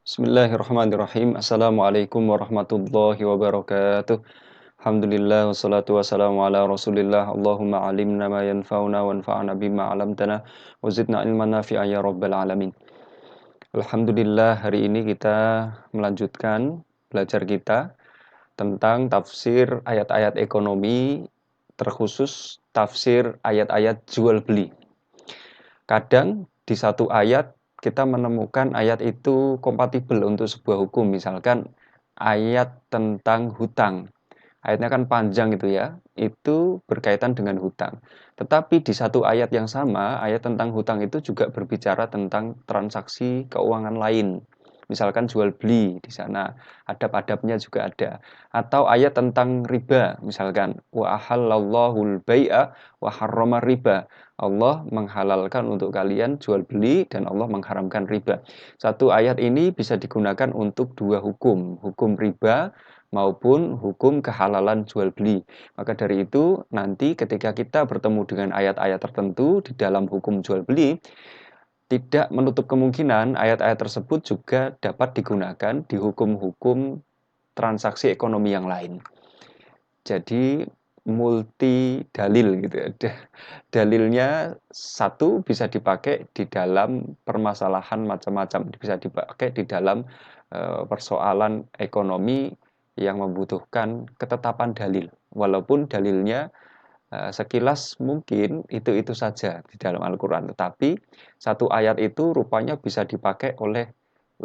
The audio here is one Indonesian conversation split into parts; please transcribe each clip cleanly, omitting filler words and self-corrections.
Bismillahirrahmanirrahim. Assalamualaikum warahmatullahi wabarakatuh. Alhamdulillah wassalatu wassalamu ala Rasulillah. Allahumma alimna ma yanfa'una wanfa'na bima 'allamtana wa zidna ilman nafi'a ya rabbal alamin. Alhamdulillah, hari ini kita melanjutkan belajar kita tentang tafsir ayat-ayat ekonomi, terkhusus tafsir ayat-ayat jual beli. Kadang di satu ayat kita menemukan ayat itu kompatibel untuk sebuah hukum, misalkan ayat tentang hutang. Ayatnya kan panjang itu ya, itu berkaitan dengan hutang. Tetapi di satu ayat yang sama, ayat tentang hutang itu juga berbicara tentang transaksi keuangan lain. Misalkan jual beli di sana, adab-adabnya juga ada. Atau ayat tentang riba, misalkan wa ahallallahul bai'a wa harrama riba. Allah menghalalkan untuk kalian jual beli dan Allah mengharamkan riba. Satu ayat ini bisa digunakan untuk dua hukum, hukum riba maupun hukum kehalalan jual beli. Maka dari itu, nanti ketika kita bertemu dengan ayat-ayat tertentu di dalam hukum jual beli, tidak menutup kemungkinan ayat-ayat tersebut juga dapat digunakan di hukum-hukum transaksi ekonomi yang lain. Jadi multi dalil gitu ya. Dalilnya satu bisa dipakai di dalam permasalahan macam-macam, bisa dipakai di dalam persoalan ekonomi yang membutuhkan ketetapan dalil. Walaupun dalilnya sekilas mungkin itu saja di dalam Al-Quran, tetapi satu ayat itu rupanya bisa dipakai oleh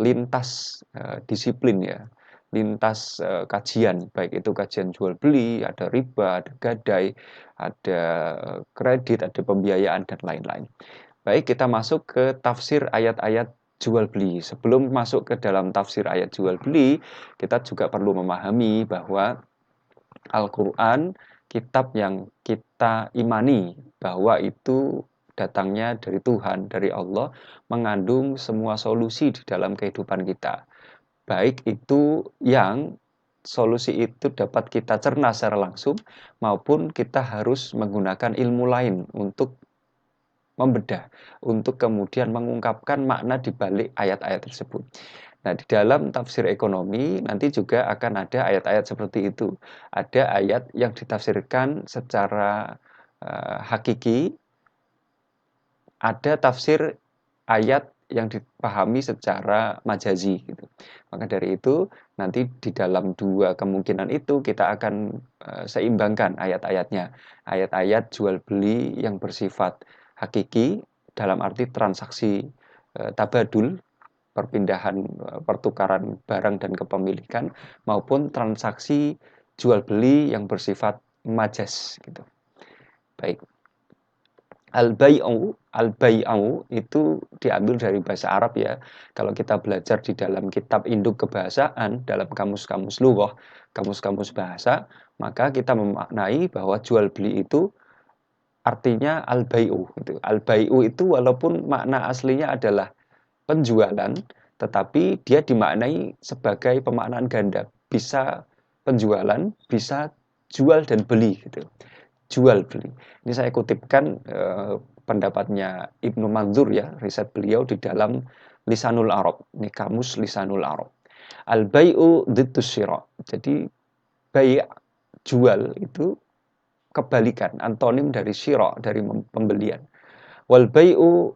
lintas disiplin ya, lintas kajian, baik itu kajian jual beli, ada riba, ada gadai, ada kredit, ada pembiayaan dan lain-lain. Baik, kita masuk ke tafsir ayat-ayat jual beli. Sebelum masuk ke dalam tafsir ayat jual beli, kita juga perlu memahami bahwa Al-Quran, kitab yang kita imani bahwa itu datangnya dari Tuhan, dari Allah, mengandung semua solusi di dalam kehidupan kita. Baik itu yang solusi itu dapat kita cerna secara langsung, maupun kita harus menggunakan ilmu lain untuk membedah, untuk kemudian mengungkapkan makna di balik ayat-ayat tersebut. Nah, di dalam tafsir ekonomi nanti juga akan ada ayat-ayat seperti itu. Ada ayat yang ditafsirkan secara hakiki, ada tafsir ayat yang dipahami secara majazi gitu. Maka dari itu nanti di dalam dua kemungkinan itu kita akan seimbangkan ayat-ayatnya. Ayat-ayat jual beli yang bersifat hakiki dalam arti transaksi tabadul, perpindahan pertukaran barang dan kepemilikan, maupun transaksi jual beli yang bersifat majas gitu. Baik. Al-bai'u itu diambil dari bahasa Arab ya. Kalau kita belajar di dalam kitab induk kebahasaan, dalam kamus-kamus lughah, kamus-kamus bahasa, maka kita memaknai bahwa jual beli itu artinya al-bai'u gitu. Al-bai'u itu walaupun makna aslinya adalah penjualan, tetapi dia dimaknai sebagai pemaknaan ganda. Bisa penjualan, bisa jual dan beli gitu. Jual beli. Ini saya kutipkan pendapatnya Ibnu Manzur ya, riset beliau di dalam Lisanul Arab. Ini kamus Lisanul Arab. Al-bai'u dhiddu syira. Jadi bai' jual itu kebalikan, antonim dari syira, dari pembelian. Wal bai'u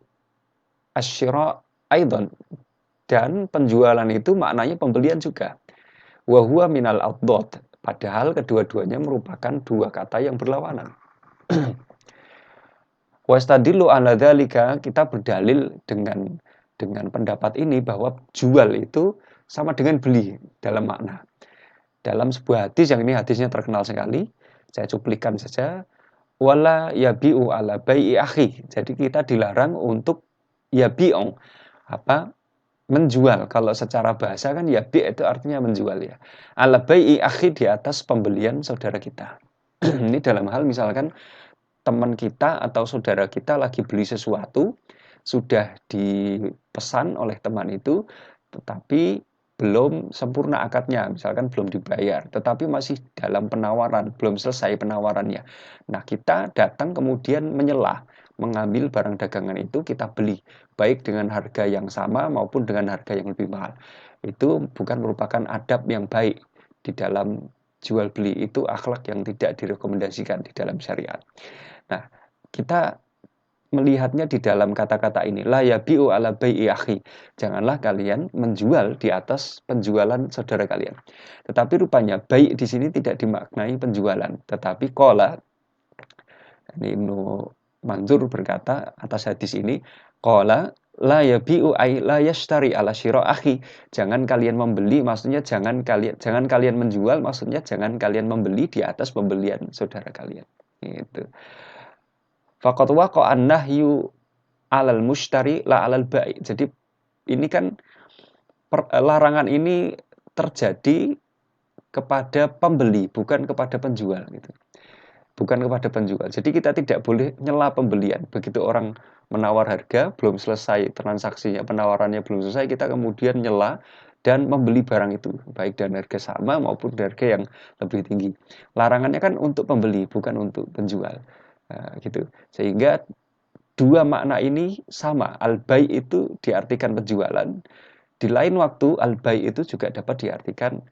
asy-syira aidan, dan penjualan itu maknanya pembelian juga. Wa huwa minal adad, padahal kedua-duanya merupakan dua kata yang berlawanan. Wastadillu ala dzalika, kita berdalil dengan pendapat ini bahwa jual itu sama dengan beli dalam makna. Dalam sebuah hadis yang ini hadisnya terkenal sekali, saya cuplikan saja, wala yabi'u ala bai'i akhi. Jadi kita dilarang untuk yabi'u, apa? Menjual. Kalau secara bahasa kan yabi' itu artinya menjual ya. Ala bai'i akhi, di atas pembelian saudara kita. Ini dalam hal misalkan teman kita atau saudara kita lagi beli sesuatu, sudah dipesan oleh teman itu, tetapi belum sempurna akadnya, misalkan belum dibayar, tetapi masih dalam penawaran, belum selesai penawarannya. Nah, kita datang kemudian menyelah, mengambil barang dagangan itu kita beli, baik dengan harga yang sama maupun dengan harga yang lebih mahal. Itu bukan merupakan adab yang baik di dalam jual beli, itu akhlak yang tidak direkomendasikan di dalam syariat. Nah, kita melihatnya di dalam kata-kata ini, la yabi'u ala bai'i akhi. Janganlah kalian menjual di atas penjualan saudara kalian. Tetapi rupanya bai' di sini tidak dimaknai penjualan, tetapi qala, ini Ibnu Manzur berkata atas hadis ini, qala la yabi'u ay la yashtari ala syira akhi. Jangan kalian membeli, maksudnya jangan kalian menjual, maksudnya jangan kalian membeli di atas pembelian saudara kalian. Gitu. Faqad waqa'a an-nahyu 'alal mushtari la 'alal bai'. Jadi ini kan larangan ini terjadi kepada pembeli, bukan kepada penjual gitu. Bukan kepada penjual. Jadi kita tidak boleh nyela pembelian. Begitu orang menawar harga, belum selesai transaksinya, penawarannya belum selesai, kita kemudian nyela dan membeli barang itu, baik dengan harga sama maupun harga yang lebih tinggi. Larangannya kan untuk pembeli, bukan untuk penjual. Nah, gitu. Sehingga dua makna ini sama. Al-bai' itu diartikan penjualan. Di lain waktu, al-bai' itu juga dapat diartikan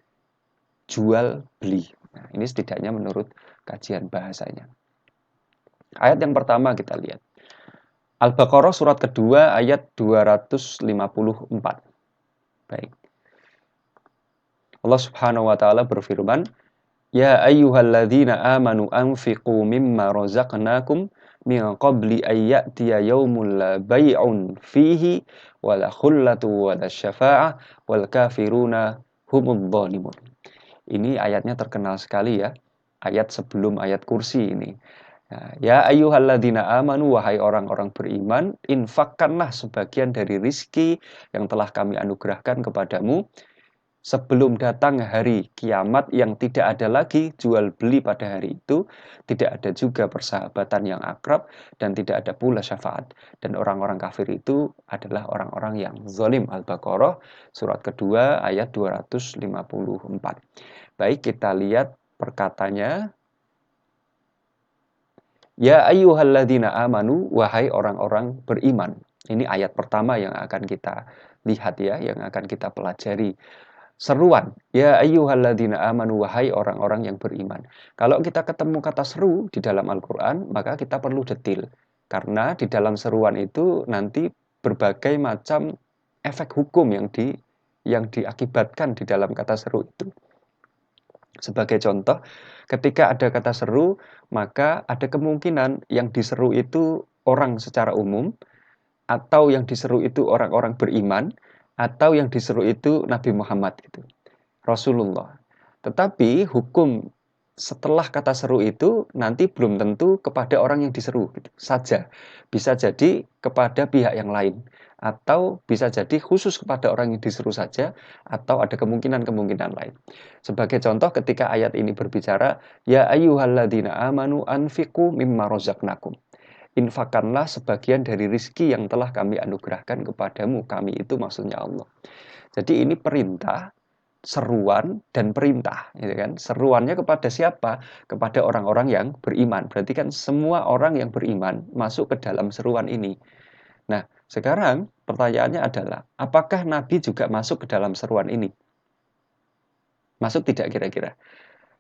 jual beli. Nah, ini setidaknya menurut kajian bahasanya. Ayat yang pertama kita lihat. Al-Baqarah surat kedua ayat 254. Baik. Allah Subhanahu wa taala berfirman, "Ya ayyuhalladzina amanu anfiqu mimma razaqnakum min qabli an ya'tiya yaumun la bai'un fihi wala khullatu wala syafa'ah wal kafiruna humudz zalimun." Ini ayatnya terkenal sekali ya. Ayat sebelum ayat kursi ini. Nah, ya ayyuhalladzina amanu, wahai orang-orang beriman, infakkanlah sebagian dari rizki yang telah kami anugerahkan kepadamu sebelum datang hari kiamat yang tidak ada lagi jual beli pada hari itu, tidak ada juga persahabatan yang akrab, dan tidak ada pula syafaat. Dan orang-orang kafir itu adalah orang-orang yang zalim. Al-Baqarah surat kedua ayat 254. Baik, kita lihat perkatanya. Ya ayyuhalladzina amanu, wahai orang-orang beriman. Ini ayat pertama yang akan kita lihat ya, yang akan kita pelajari. Seruan, ya ayyuhalladzina amanu, wahai orang-orang yang beriman. Kalau kita ketemu kata seru di dalam Al-Quran, maka kita perlu detil. Karena di dalam seruan itu nanti berbagai macam efek hukum yang diakibatkan di dalam kata seru itu. Sebagai contoh, ketika ada kata seru, maka ada kemungkinan yang diseru itu orang secara umum, atau yang diseru itu orang-orang beriman, atau yang diseru itu Nabi Muhammad itu, Rasulullah. Tetapi hukum setelah kata seru itu nanti belum tentu kepada orang yang diseru gitu saja. Bisa jadi kepada pihak yang lain, atau bisa jadi khusus kepada orang yang diseru saja, atau ada kemungkinan-kemungkinan lain. Sebagai contoh, ketika ayat ini berbicara, ya ayyuhalladzina amanu anfiqu mimma razaqnakum. Infakkanlah sebagian dari rizki yang telah kami anugerahkan kepadamu. Kami itu maksudnya Allah. Jadi ini perintah, seruan, dan perintah. Gitu kan? Seruannya kepada siapa? Kepada orang-orang yang beriman. Berarti kan semua orang yang beriman masuk ke dalam seruan ini. Nah, sekarang pertanyaannya adalah, apakah Nabi juga masuk ke dalam seruan ini? Masuk tidak kira-kira?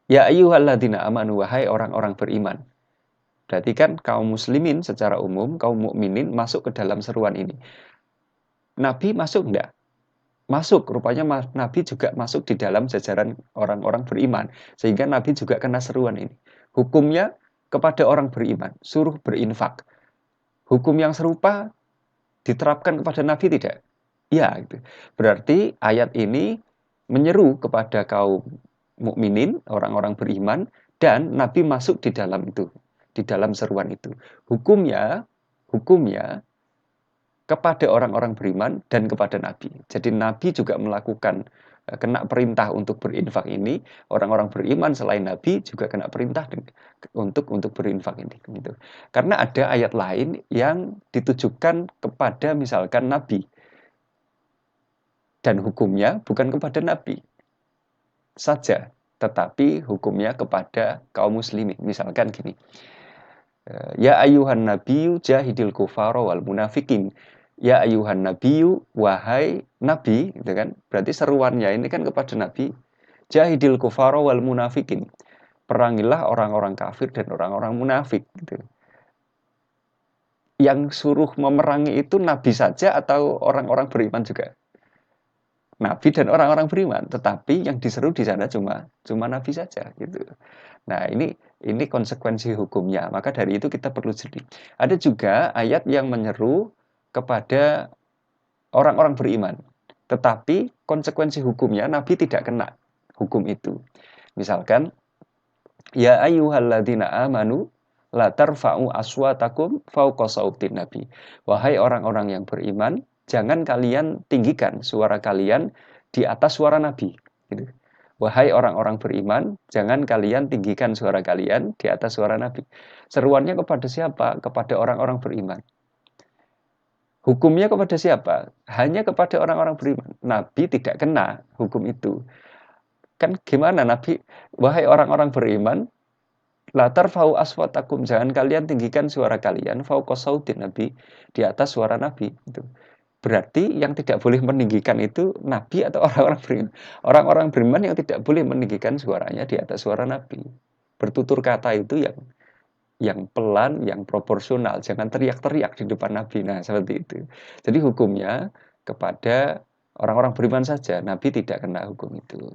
Ya ayyuhalladzina amanu, wahai orang-orang beriman. Berarti kan kaum muslimin secara umum, kaum mukminin masuk ke dalam seruan ini. Nabi masuk enggak? Masuk, rupanya Nabi juga masuk di dalam jajaran orang-orang beriman. Sehingga Nabi juga kena seruan ini. Hukumnya kepada orang beriman, suruh berinfak. Hukum yang serupa diterapkan kepada Nabi tidak? Ya, gitu. Berarti ayat ini menyeru kepada kaum mukminin, orang-orang beriman, dan Nabi masuk di dalam itu, di dalam seruan itu. Hukumnya kepada orang-orang beriman dan kepada Nabi. Jadi Nabi juga melakukan kena perintah untuk berinfak ini, orang-orang beriman selain Nabi juga kena perintah untuk berinfak ini gitu. Karena ada ayat lain yang ditujukan kepada misalkan Nabi, dan hukumnya bukan kepada Nabi saja, tetapi hukumnya kepada kaum muslimin. Misalkan gini, Ya ayuhan nabiyyu jahidil kufara wal munafikin. Ya ayuhan nabiyyu, wahai nabi, gitu kan? Berarti seruannya ini kan kepada nabi. Jahidil kufara wal munafikin. Perangilah orang-orang kafir dan orang-orang munafik, gitu. Yang suruh memerangi itu nabi saja atau orang-orang beriman juga? Nabi dan orang-orang beriman, tetapi yang diseru di sana cuma nabi saja, gitu. Nah, ini konsekuensi hukumnya. Maka dari itu kita perlu jeli. Ada juga ayat yang menyeru kepada orang-orang beriman, tetapi konsekuensi hukumnya Nabi tidak kena hukum itu. Misalkan, ya ayyuhalladzina amanu la tarfa'u aswatakum fawqa sautin nabi. Wahai orang-orang yang beriman, jangan kalian tinggikan suara kalian di atas suara Nabi. Gitu. Wahai orang-orang beriman, jangan kalian tinggikan suara kalian di atas suara Nabi. Seruannya kepada siapa? Kepada orang-orang beriman. Hukumnya kepada siapa? Hanya kepada orang-orang beriman. Nabi tidak kena hukum itu. Kan gimana Nabi? Wahai orang-orang beriman, la tarfa'u aswatakum, jangan kalian tinggikan suara kalian fauqa sautin Nabi, di atas suara Nabi. Itu. Berarti yang tidak boleh meninggikan itu Nabi atau orang-orang beriman. Orang-orang beriman yang tidak boleh meninggikan suaranya di atas suara Nabi. Bertutur kata itu yang pelan, yang proporsional. Jangan teriak-teriak di depan Nabi. Nah, seperti itu. Jadi hukumnya kepada orang-orang beriman saja. Nabi tidak kena hukum itu.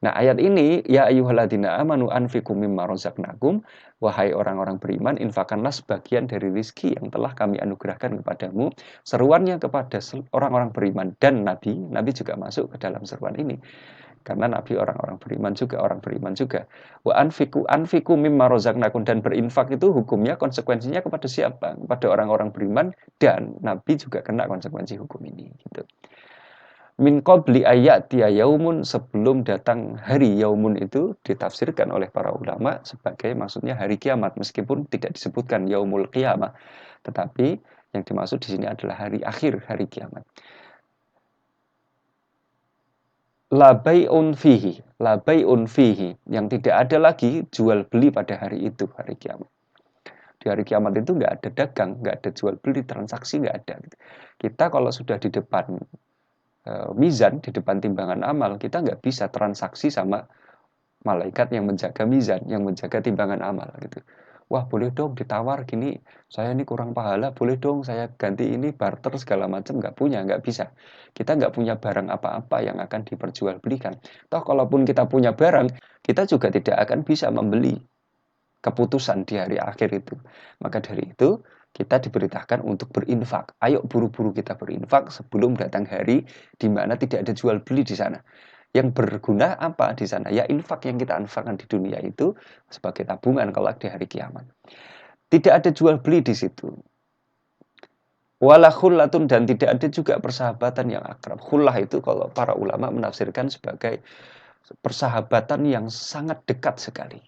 Nah, ayat ini, ya ayyuhalladzina amanu anfiqu mimma razaqnakum, wahai orang-orang beriman, infakkanlah sebagian dari rizki yang telah kami anugerahkan kepadamu. Seruannya kepada orang-orang beriman dan Nabi, Nabi juga masuk ke dalam seruan ini. Karena Nabi orang-orang beriman juga, orang beriman juga. Wa anfiqu mimma razaqnakum, dan berinfak itu hukumnya konsekuensinya kepada siapa? Kepada orang-orang beriman, dan Nabi juga kena konsekuensi hukum ini, gitu. Min qabli ayyatiya yaumun, sebelum datang hari. Yaumun itu ditafsirkan oleh para ulama sebagai maksudnya hari kiamat, meskipun tidak disebutkan yaumul qiyamah, tetapi yang dimaksud di sini adalah hari akhir, hari kiamat. La bai'un fihi, yang tidak ada lagi jual beli pada hari itu, hari kiamat. Di hari kiamat itu nggak ada dagang, nggak ada jual beli, transaksi nggak ada. Kita kalau sudah di depan mizan, di depan timbangan amal, kita nggak bisa transaksi sama malaikat yang menjaga mizan, yang menjaga timbangan amal, gitu. Wah, boleh dong ditawar gini, saya ini kurang pahala, boleh dong saya ganti ini, barter segala macam. Nggak bisa. Kita nggak punya barang apa-apa yang akan diperjualbelikan. Toh kalaupun kita punya barang, kita juga tidak akan bisa membeli keputusan di hari akhir itu. Maka dari itu, kita diberitakan untuk berinfak. Ayo buru-buru kita berinfak sebelum datang hari di mana tidak ada jual beli di sana. Yang berguna apa di sana? Ya infak yang kita infakkan di dunia itu sebagai tabungan kalau di hari kiamat. Tidak ada jual beli di situ. Wala khullatun, dan tidak ada juga persahabatan yang akrab. Khullah itu kalau para ulama menafsirkan sebagai persahabatan yang sangat dekat sekali,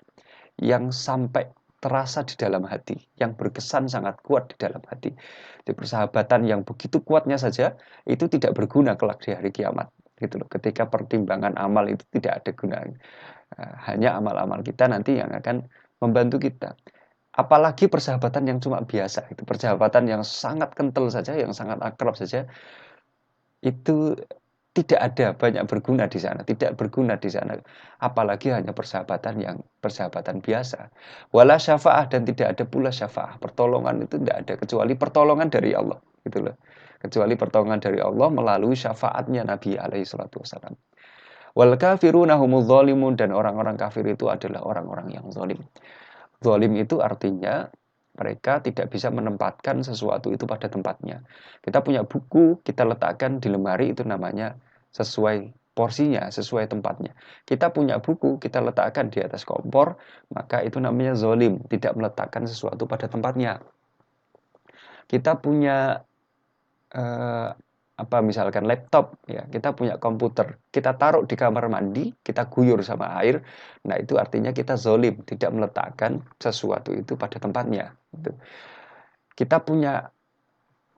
yang sampai terasa di dalam hati, yang berkesan sangat kuat di dalam hati. Di persahabatan yang begitu kuatnya saja itu tidak berguna kelak di hari kiamat, gitu loh. Ketika pertimbangan amal itu tidak ada gunanya. Hanya amal-amal kita nanti yang akan membantu kita. Apalagi persahabatan yang cuma biasa, itu persahabatan yang sangat kental saja, yang sangat akrab saja, itu tidak ada banyak berguna di sana, tidak berguna di sana. Apalagi hanya persahabatan biasa. Wala syafa'ah, dan tidak ada pula syafa'ah. Pertolongan itu tidak ada kecuali pertolongan dari Allah, gitu loh. Kecuali pertolongan dari Allah melalui syafaatnya Nabi alaihi salatu wasallam. Wal kafiruna humudz zalimun, dan orang-orang kafir itu adalah orang-orang yang zalim. Zalim itu artinya mereka tidak bisa menempatkan sesuatu itu pada tempatnya. Kita punya buku, kita letakkan di lemari, itu namanya sesuai porsinya, sesuai tempatnya. Kita punya buku, kita letakkan di atas kompor, maka itu namanya zalim, tidak meletakkan sesuatu pada tempatnya. Kita punya misalkan laptop, ya, kita punya komputer, kita taruh di kamar mandi, kita guyur sama air, nah itu artinya kita zalim, tidak meletakkan sesuatu itu pada tempatnya, gitu. Kita punya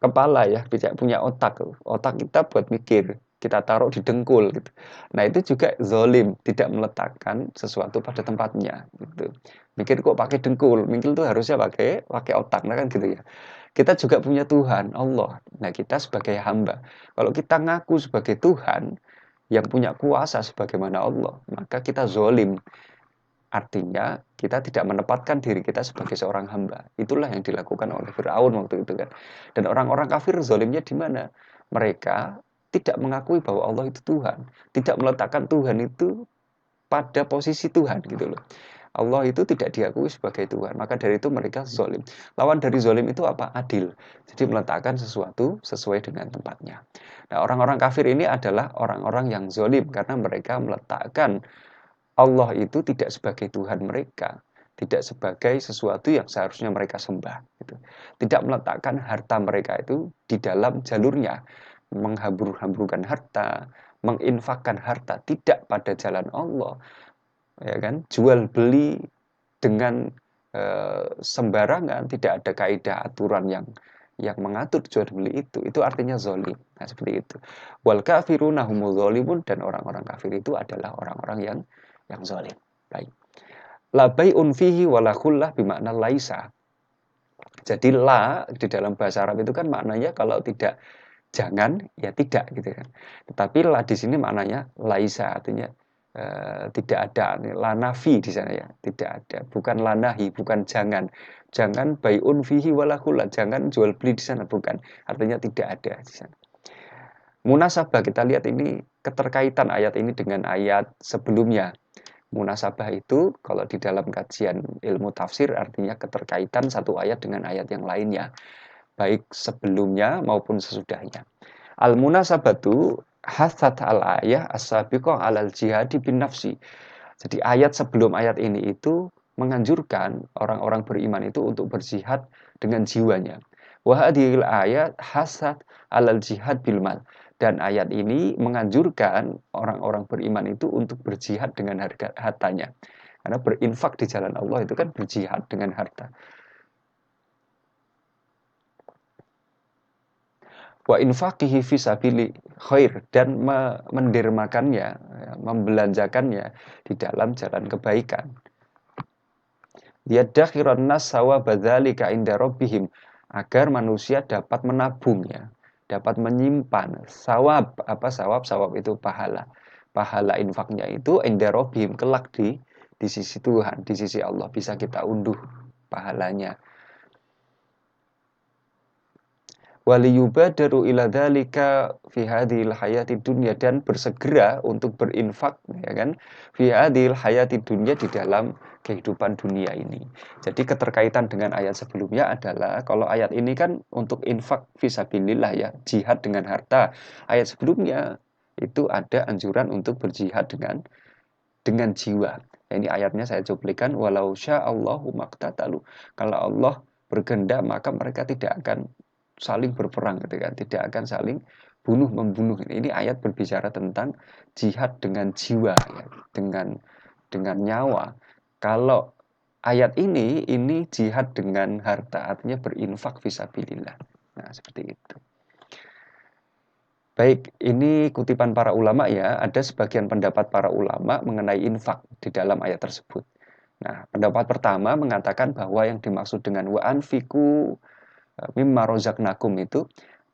kepala, ya, kita punya otak kita buat mikir, kita taruh di dengkul gitu. Nah, itu juga zolim, tidak meletakkan sesuatu pada tempatnya gitu. Mikir kok pakai dengkul, mikir tuh harusnya pakai pakai otak, nah kan gitu ya. Kita juga punya Tuhan, Allah. Nah, kita sebagai hamba. Kalau kita ngaku sebagai Tuhan yang punya kuasa sebagaimana Allah, maka kita zolim. Artinya kita tidak menempatkan diri kita sebagai seorang hamba. Itulah yang dilakukan oleh Firaun waktu itu kan. Dan orang-orang kafir zolimnya di mana? Mereka tidak mengakui bahwa Allah itu Tuhan. Tidak meletakkan Tuhan itu pada posisi Tuhan gitu loh. Allah itu tidak diakui sebagai Tuhan. Maka dari itu mereka zolim. Lawan dari zolim itu apa? Adil. Jadi meletakkan sesuatu sesuai dengan tempatnya. Nah, orang-orang kafir ini adalah orang-orang yang zolim karena mereka meletakkan Allah itu tidak sebagai Tuhan mereka, tidak sebagai sesuatu yang seharusnya mereka sembah. Gitu. Tidak meletakkan harta mereka itu di dalam jalurnya, menghambur-hamburkan harta, menginfakkan harta tidak pada jalan Allah, ya kan? Jual beli dengan sembarangan, tidak ada kaidah aturan yang mengatur jual beli itu artinya zolim. Nah, seperti itu. Wal kafiruna humul zolimun, dan orang-orang kafir itu adalah orang-orang yang zalim. Baik. La bai'un fihi wala khullah bimakna laisa. Jadi la di dalam bahasa Arab itu kan maknanya kalau tidak jangan ya tidak gitu kan. Tetapi la di sini maknanya laisa, artinya tidak ada. La nafi di sana ya, tidak ada. Bukan la nahi, bukan jangan. Jangan bai'un fihi wala khullah, jangan jual beli di sana, bukan. Artinya tidak ada di sana. Munasabah, kita lihat ini keterkaitan ayat ini dengan ayat sebelumnya. Munasabah itu kalau di dalam kajian ilmu tafsir artinya keterkaitan satu ayat dengan ayat yang lainnya, baik sebelumnya maupun sesudahnya. Al-munasabatu hasat al-ayah as-sabiqah alal jihadi bin nafsi. Jadi ayat sebelum ayat ini itu menganjurkan orang-orang beriman itu untuk berjihad dengan jiwanya. Wa hadhil ayat hasat alal jihad bil mal. Dan ayat ini menganjurkan orang-orang beriman itu untuk berjihad dengan hartanya. Karena berinfak di jalan Allah itu kan berjihad dengan harta. Wa infaqihi fi sabili khair, dan mendermakannya, membelanjakannya di dalam jalan kebaikan. Yadakhiran nas sawaba dzalika inda rabbihim, agar manusia dapat menabungnya, dapat menyimpan sawab. Apa sawab? Sawab itu pahala. Pahala infaknya itu inda rabbihim, kelak di sisi Tuhan, di sisi Allah bisa kita unduh pahalanya. Waliyubadaru ila dzalika fi hadhil hayati dunya, dan bersegera untuk berinfak, ya kan, fi hadhil hayati dunya, di dalam kehidupan dunia ini. Jadi keterkaitan dengan ayat sebelumnya adalah kalau ayat ini kan untuk infak fisabilillah ya, jihad dengan harta. Ayat sebelumnya itu ada anjuran untuk berjihad dengan jiwa. Nah, ini ayatnya saya cuplikan, walau sya'allahu maqtatalu. Kalau Allah berkehendak maka mereka tidak akan saling berperang gitu kan, tidak akan saling bunuh membunuh. Ini ayat berbicara tentang jihad dengan jiwa ya, dengan nyawa. Kalau ayat ini jihad dengan harta, artinya berinfak fisabilillah. Nah, seperti itu. Baik, ini kutipan para ulama ya. Ada sebagian pendapat para ulama mengenai infak di dalam ayat tersebut. Nah, pendapat pertama mengatakan bahwa yang dimaksud dengan wa anfiku mimma rozaqnakum itu,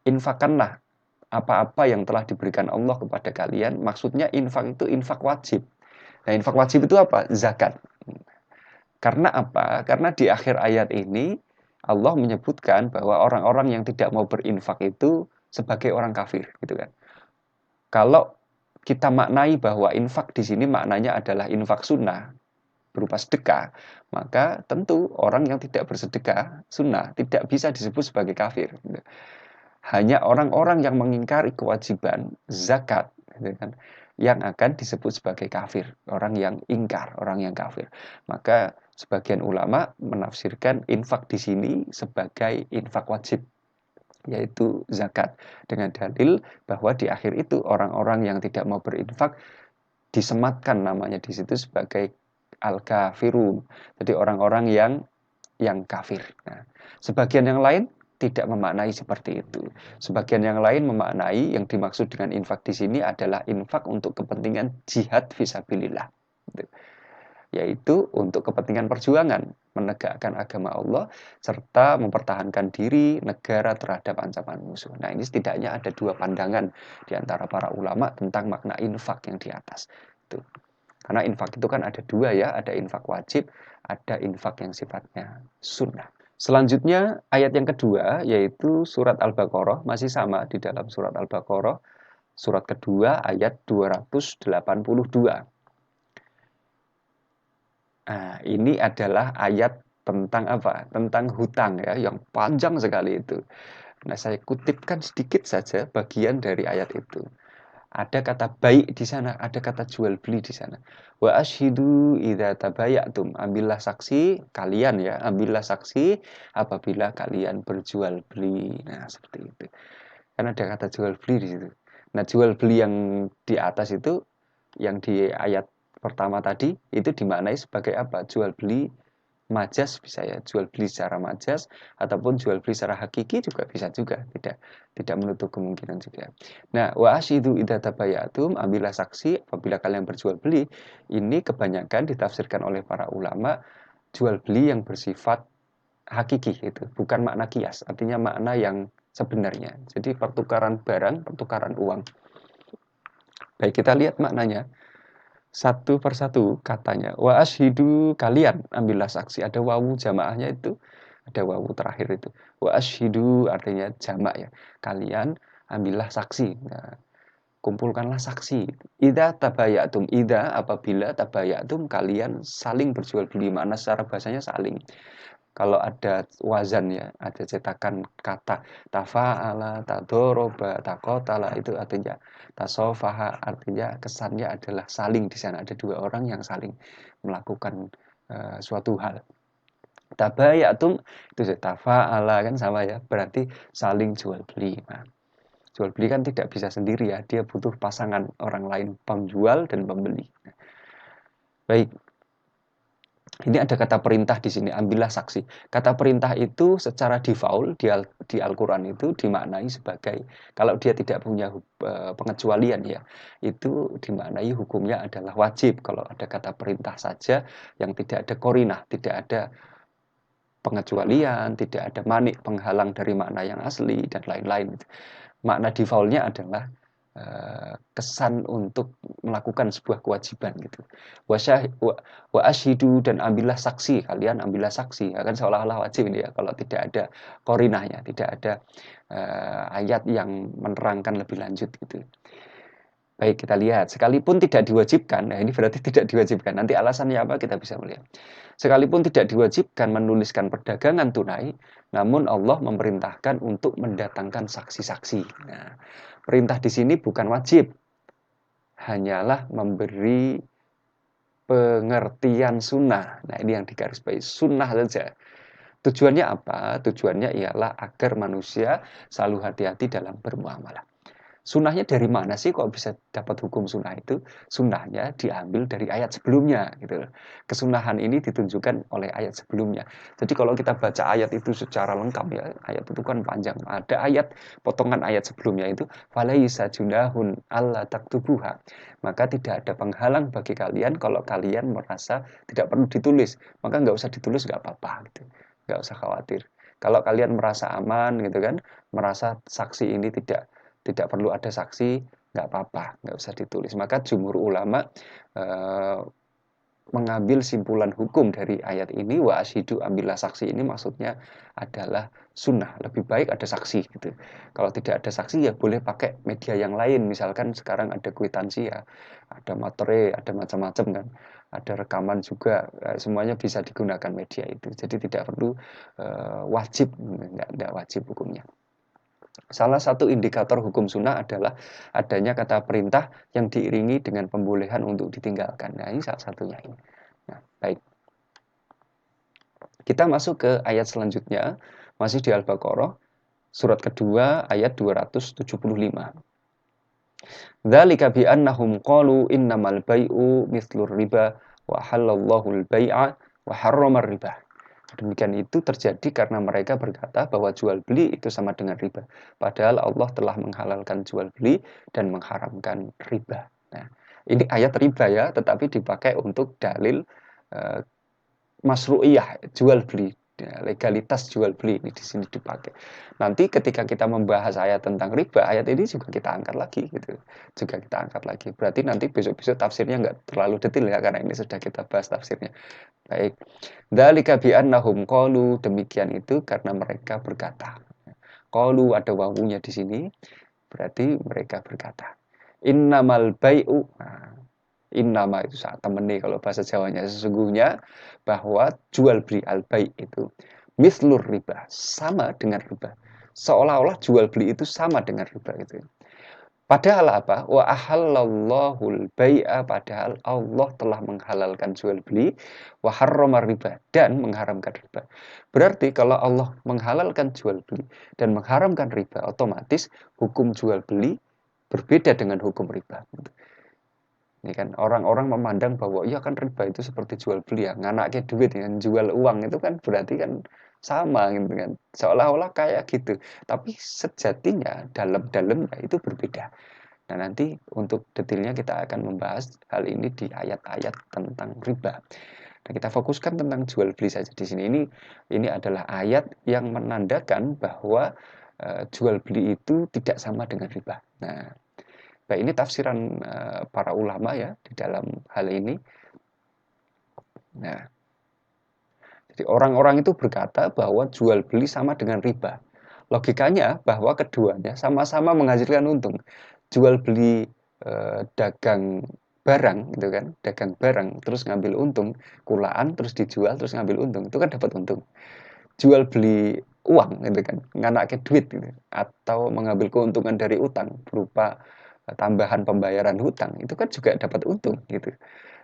infakkanlah apa-apa yang telah diberikan Allah kepada kalian. Maksudnya infak itu infak wajib. Nah, infak wajib itu apa? Zakat. Karena apa? Karena di akhir ayat ini Allah menyebutkan bahwa orang-orang yang tidak mau berinfak itu sebagai orang kafir, gitu kan. Kalau kita maknai bahwa infak di sini maknanya adalah infak sunnah berupa sedekah, maka tentu orang yang tidak bersedekah sunnah tidak bisa disebut sebagai kafir. Hanya orang-orang yang mengingkari kewajiban zakat, gitu kan, yang akan disebut sebagai kafir, orang yang ingkar, orang yang kafir. Maka sebagian ulama menafsirkan infak di sini sebagai infak wajib, yaitu zakat, dengan dalil bahwa di akhir itu orang-orang yang tidak mau berinfak disematkan namanya di situ sebagai al-kafirun. Jadi orang-orang yang kafir. Nah, sebagian yang lain tidak memaknai seperti itu. Sebagian yang lain memaknai yang dimaksud dengan infak di sini adalah infak untuk kepentingan jihad fisabilillah. Gitu. Yaitu untuk kepentingan perjuangan, menegakkan agama Allah, serta mempertahankan diri negara terhadap ancaman musuh. Nah, ini setidaknya ada dua pandangan di antara para ulama tentang makna infak yang di atas. Itu. Karena infak itu kan ada dua ya, ada infak wajib, ada infak yang sifatnya sunnah. Selanjutnya ayat yang kedua yaitu surat Al-Baqarah, masih sama di dalam surat Al-Baqarah, surat kedua ayat 282. Nah, ini adalah ayat tentang apa? Tentang hutang ya, yang panjang sekali itu. Nah, saya kutipkan sedikit saja bagian dari ayat itu. Ada kata baik di sana, ada kata jual beli di sana. Wa ashidu idza tabayatum. Ambillah saksi kalian ya, ambillah saksi apabila kalian berjual beli. Nah, seperti itu. Kan ada kata jual beli di situ. Nah, jual beli yang di atas itu yang di ayat pertama tadi itu dimaknai sebagai apa? Jual beli majas bisa ya, jual beli secara majas ataupun jual beli secara hakiki juga bisa juga, tidak menutup kemungkinan juga. Nah, wa asyidu idza tabayatum, ambillah saksi apabila kalian berjual beli. Ini kebanyakan ditafsirkan oleh para ulama jual beli yang bersifat hakiki itu, bukan makna kias, artinya makna yang sebenarnya. Jadi pertukaran barang, pertukaran uang. Baik, kita lihat maknanya satu persatu katanya. Wa ashidu, kalian ambillah saksi. Ada wawu jamaahnya itu, ada wawu terakhir itu. Wa ashidu artinya jamak ya. Kalian ambillah saksi. Nah, kumpulkanlah saksi. Idza tabayatum, idza apabila tabayatum kalian saling berjual beli. Makna secara bahasanya saling. Kalau ada wazan ya, ada cetakan kata tafa'ala, tadoroba, takotala, itu artinya tasofaha, artinya kesannya adalah saling. Di sana ada dua orang yang saling melakukan suatu hal. Tabayatum itu tafa'ala kan sama ya, berarti saling jual beli. Nah, jual beli kan tidak bisa sendiri ya, dia butuh pasangan orang lain, penjual dan pembeli. Baik. Ini ada kata perintah di sini, ambillah saksi. Kata perintah itu secara default di Al-Quran itu dimaknai sebagai, kalau dia tidak punya pengecualian ya, itu dimaknai hukumnya adalah wajib. Kalau ada kata perintah saja yang tidak ada korinah, tidak ada pengecualian, tidak ada manik penghalang dari makna yang asli dan lain-lain. Makna defaultnya adalah kesan untuk melakukan sebuah kewajiban gitu. Wa ashidu, dan ambillah saksi, kalian ambillah saksi. Akan seolah-olah wajib ini ya kalau tidak ada korinahnya, tidak ada ayat yang menerangkan lebih lanjut gitu. Baik, kita lihat. Sekalipun tidak diwajibkan, nah ini berarti tidak diwajibkan. Nanti alasannya apa kita bisa melihat. Sekalipun tidak diwajibkan menuliskan perdagangan tunai, namun Allah memerintahkan untuk mendatangkan saksi-saksi. Nah, perintah di sini bukan wajib, hanyalah memberi pengertian sunnah. Nah, ini yang digarisbawahi, sunnah saja. Tujuannya apa? Tujuannya ialah agar manusia selalu hati-hati dalam bermuamalah. Sunnahnya dari mana sih kok bisa dapat hukum sunnah itu? Sunnahnya diambil dari ayat sebelumnya gitu. Kesunahan ini ditunjukkan oleh ayat sebelumnya. Jadi kalau kita baca ayat itu secara lengkap ya, ayat itu kan panjang. Ada ayat, potongan ayat sebelumnya itu falaisa junahun alla taktubuha. Maka tidak ada penghalang bagi kalian kalau kalian merasa tidak perlu ditulis. Maka nggak usah ditulis, nggak apa-apa gitu. Nggak usah khawatir. Kalau kalian merasa aman gitu kan, merasa saksi ini tidak perlu ada saksi, nggak apa-apa, nggak usah ditulis. Maka jumhur ulama mengambil simpulan hukum dari ayat ini, wa ashidu, ambillah saksi, ini maksudnya adalah sunnah. Lebih baik ada saksi gitu. Kalau tidak ada saksi ya boleh pakai media yang lain. Misalkan sekarang ada kwitansi ya, ada materai, ada macam-macam kan. Ada rekaman juga, semuanya bisa digunakan media itu. Jadi tidak perlu wajib, nggak wajib hukumnya. Salah satu indikator hukum sunnah adalah adanya kata perintah yang diiringi dengan pembolehan untuk ditinggalkan. Nah, ini salah satunya ini. Nah, baik. Kita masuk ke ayat selanjutnya, masih di Al-Baqarah, surat kedua ayat 275. Dzalika bi annahum qalu innamal bai'u mithlur riba wa halallahu al-bai'a wa harrama riba. Demikian itu terjadi karena mereka berkata bahwa jual beli itu sama dengan riba. Padahal Allah telah menghalalkan jual beli dan mengharamkan riba. Nah, ini ayat riba ya, tetapi dipakai untuk dalil eh, masru'iyah, jual beli. Ya, legalitas jual beli ini di sini dipakai. Nanti ketika kita membahas ayat tentang riba, ayat ini juga kita angkat lagi gitu. Juga kita angkat lagi. Berarti nanti besok-besok tafsirnya nggak terlalu detail ya, karena ini sudah kita bahas tafsirnya. Baik. Dzalika bi annahum qalu, demikian itu karena mereka berkata. Qalu ada wawunya di sini, berarti mereka berkata. Innamal bai'u. Nah, innama itu saat temene kalau bahasa Jawanya, sesungguhnya bahwa jual beli al-bai' itu mislur riba, sama dengan riba. Seolah-olah jual beli itu sama dengan riba itu. Padahal apa? Wa ahallallahul bai'a, padahal Allah telah menghalalkan jual beli, wa harrama riba, dan mengharamkan riba. Berarti kalau Allah menghalalkan jual beli dan mengharamkan riba, otomatis hukum jual beli berbeda dengan hukum riba. Ini kan orang-orang memandang bahwa iya kan riba itu seperti jual beli ya, nganake duit ya, jual uang itu kan berarti kan sama gitu kan. Seolah-olah kayak gitu. Tapi sejatinya dalam-dalamnya itu berbeda. Nah, nanti untuk detailnya kita akan membahas hal ini di ayat-ayat tentang riba. Nah, kita fokuskan tentang jual beli saja di sini. Ini adalah ayat yang menandakan bahwa jual beli itu tidak sama dengan riba. Nah, baik, ini tafsiran para ulama ya di dalam hal ini. Nah, jadi orang-orang itu berkata bahwa jual beli sama dengan riba. Logikanya bahwa keduanya sama-sama menghasilkan untung. Jual beli dagang barang gitu kan, dagang barang terus ngambil untung, kulaan terus dijual terus ngambil untung, itu kan dapat untung. Jual beli uang gitu kan, nganake duit gitu, atau mengambil keuntungan dari utang berupa tambahan pembayaran hutang, itu kan juga dapat untung gitu.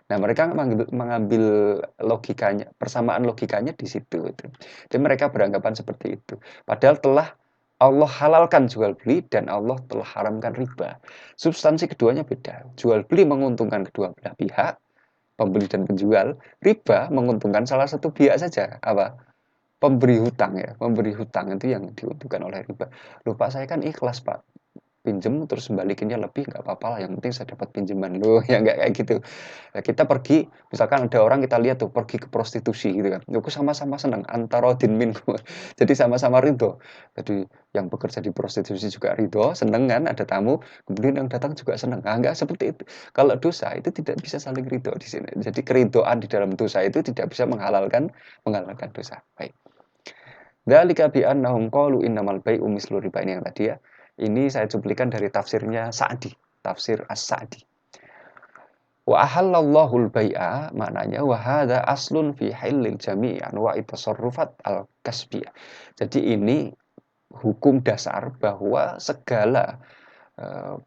Nah, mereka mengambil logikanya, persamaan logikanya di situ itu. Jadi mereka beranggapan seperti itu. Padahal telah Allah halalkan jual beli dan Allah telah haramkan riba. Substansi keduanya beda. Jual beli menguntungkan kedua belah pihak, pembeli dan penjual. Riba menguntungkan salah satu pihak saja. Apa? Pemberi hutang ya. Pemberi hutang itu yang diuntungkan oleh riba. Loh Pak, saya kan ikhlas Pak, pinjem terus balikinnya lebih nggak apa-apa lah, yang penting saya dapat pinjaman loh. Ya nggak kayak gitu. Ya, kita pergi, misalkan ada orang kita lihat tuh pergi ke prostitusi gitu kan, aku sama-sama senang antara minkum. Jadi sama-sama ridho. Jadi yang bekerja di prostitusi juga ridho, seneng kan, ada tamu, kemudian yang datang juga senang. Nah, nggak seperti itu. Kalau dosa itu tidak bisa saling ridho di sini. Jadi keridhoan di dalam dosa itu tidak bisa menghalalkan dosa. Baik. Dzalika bi annahum qalu innamal bai'u mislu riba, ini yang tadi ya. Ini saya cuplikan dari tafsirnya Sa'di, tafsir As-Sa'di. Wa ahallallahu al-bai'a, maknanya wa hadza aslun fi halil jami' anwa'i tasarrufat al-kasbiyah. Jadi ini hukum dasar bahwa segala eh,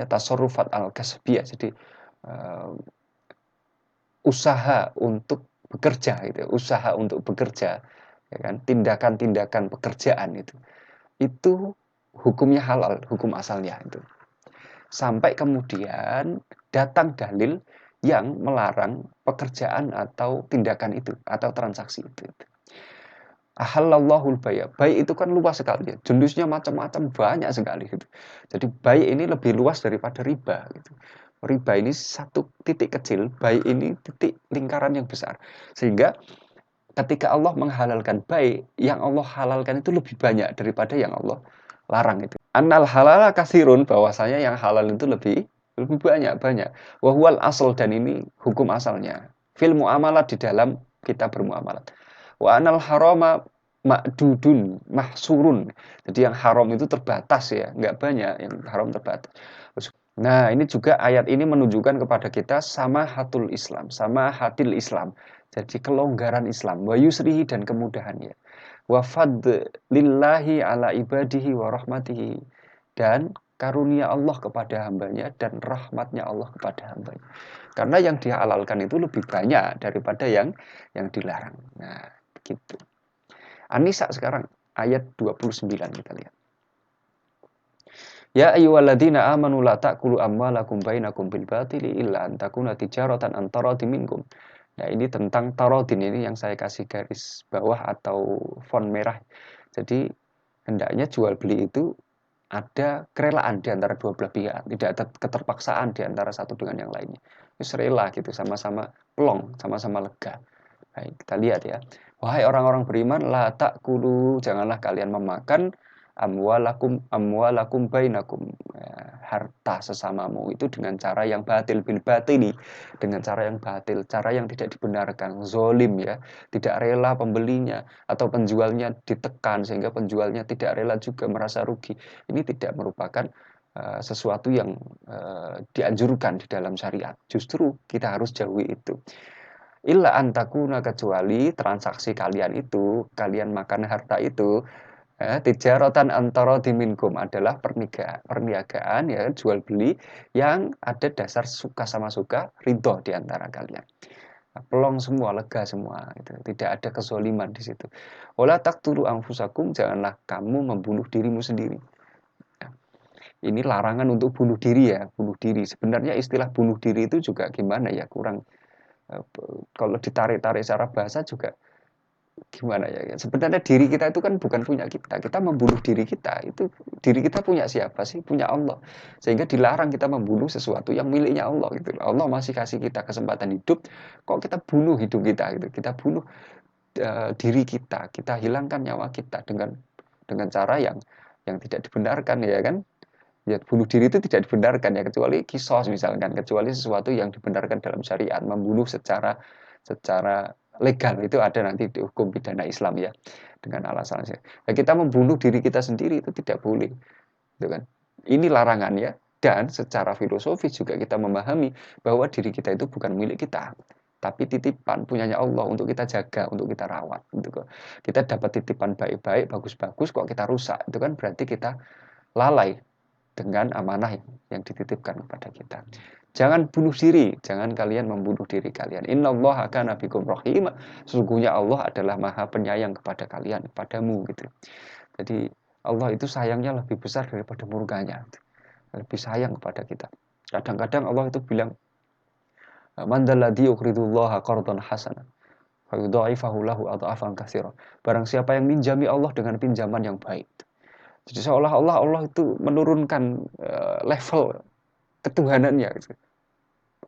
tasarrufat al-kasbiyah. Jadi eh, usaha untuk bekerja gitu, usaha untuk bekerja, ya kan, tindakan-tindakan pekerjaan itu hukumnya halal, hukum asalnya itu. Sampai kemudian datang dalil yang melarang pekerjaan atau tindakan itu atau transaksi itu. Ahallallahul bai'. Bai' itu kan luas sekali ya. Jenisnya macam-macam, banyak sekali gitu. Jadi bai' ini lebih luas daripada riba gitu. Riba ini satu titik kecil, bai' ini titik lingkaran yang besar. Sehingga ketika Allah menghalalkan bai', yang Allah halalkan itu lebih banyak daripada yang Allah larang itu. Annal halala kasirun, bahwasanya yang halal itu lebih banyak. Wahwal asal, dan ini hukum asalnya. Fil muamalat, di dalam kita bermuamalat. Wa anal harama ma'dudun mahsurun. Jadi yang haram itu terbatas ya, nggak banyak, yang haram terbatas. Nah, ini juga ayat ini menunjukkan kepada kita sama hatul Islam, sama hatil Islam. Jadi kelonggaran Islam, wa yusrihi, dan kemudahannya. Wa fadlillahi ala ibadihi wa rahmatihi, dan karunia Allah kepada hambanya dan rahmatnya Allah kepada hambanya. Karena yang dihalalkan itu lebih banyak daripada yang dilarang. Nah, begitu. An-Nisa sekarang ayat 29 kita lihat. Ya ayyuhalladzina amanu la ta'kulu amwalakum bainakum bil batili illa an takuna tijaratan an taradin minkum. Nah, ini tentang tarodin ini yang saya kasih garis bawah atau font merah. Jadi hendaknya jual beli itu ada kerelaan di antara dua belah pihak, tidak ada keterpaksaan di antara satu dengan yang lainnya. Itu rela gitu, sama-sama plong, sama-sama lega. Baik, kita lihat ya. Wahai orang-orang beriman, la ta'kulu, janganlah kalian memakan amwalakum bainakum, ya, harta sesamamu itu dengan cara yang batil bil batili, dengan cara yang batil, cara yang tidak dibenarkan, zolim ya, tidak rela pembelinya atau penjualnya ditekan sehingga penjualnya tidak rela juga merasa rugi. Ini tidak merupakan sesuatu yang dianjurkan di dalam syariat. Justru kita harus jauhi itu. Illa antakuna, kecuali transaksi kalian itu, kalian makan harta itu, tijaratan antara diminkum adalah perniagaan ya, jual beli yang ada dasar suka sama suka, ridho di antara kalian. Nah, pelong semua, lega semua, gitu. Tidak ada kezoliman di situ. Wala taqtulu anfusakum, janganlah kamu membunuh dirimu sendiri. Nah, ini larangan untuk bunuh diri ya, bunuh diri. Sebenarnya istilah bunuh diri itu juga gimana ya, kurang kalau ditarik-tarik secara bahasa juga gimana ya, sebenarnya diri kita itu kan bukan punya kita membunuh diri kita, itu diri kita punya siapa sih? Punya Allah, sehingga dilarang kita membunuh sesuatu yang miliknya Allah gitu. Allah masih kasih kita kesempatan hidup, kok kita bunuh hidup kita gitu, kita bunuh diri kita hilangkan nyawa kita dengan cara yang tidak dibenarkan ya kan. Ya, bunuh diri itu tidak dibenarkan ya, kecuali kisos misalkan, kecuali sesuatu yang dibenarkan dalam syariat, membunuh secara secara legal itu ada nanti di hukum pidana Islam ya, dengan alasan nah, kita membunuh diri kita sendiri itu tidak boleh, gitu kan. Ini larangan ya, dan secara filosofis juga kita memahami bahwa diri kita itu bukan milik kita, tapi titipan punyanya Allah untuk kita jaga, untuk kita rawat gitu kok. Kita dapat titipan baik-baik, bagus-bagus kok kita rusak, itu kan berarti kita lalai dengan amanah yang dititipkan kepada kita. Jangan bunuh diri, jangan kalian membunuh diri kalian. Innallaha kana bikum rahim. Sesungguhnya Allah adalah Maha Penyayang kepada kalian, kepadamu gitu. Jadi Allah itu sayangnya lebih besar daripada murkanya. Lebih sayang kepada kita. Kadang-kadang Allah itu bilang, "Man dzalladzi yuqridullaha qardan hasanan fayudha'ifahu lahu adha'afan katsira." Barang siapa yang minjami Allah dengan pinjaman yang baik. Jadi seolah-olah Allah itu menurunkan level ketuhanannya gitu.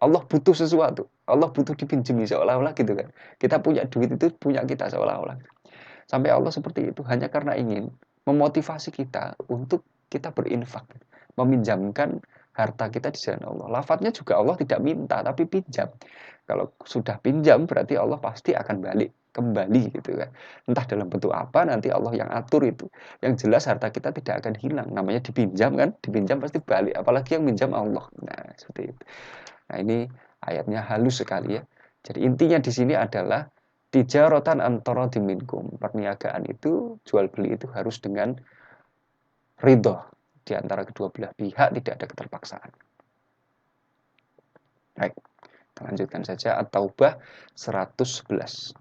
Allah butuh sesuatu, Allah butuh dipinjami seolah-olah gitu kan. Kita punya duit itu punya kita seolah-olah. Sampai Allah seperti itu hanya karena ingin memotivasi kita untuk kita berinfak, meminjamkan harta kita di jalan Allah. Lafadznya juga Allah tidak minta tapi pinjam. Kalau sudah pinjam berarti Allah pasti akan balik kembali gitu kan. Entah dalam bentuk apa nanti Allah yang atur itu. Yang jelas harta kita tidak akan hilang. Namanya dipinjam kan, dipinjam pasti balik. Apalagi yang minjam Allah. Nah, seperti itu. Nah, ini ayatnya halus sekali ya. Jadi intinya di sini adalah tijaratan antara diminkum. Perniagaan itu, jual beli itu harus dengan ridho di antara kedua belah pihak, tidak ada keterpaksaan. Baik, kita lanjutkan saja At-Taubah 111.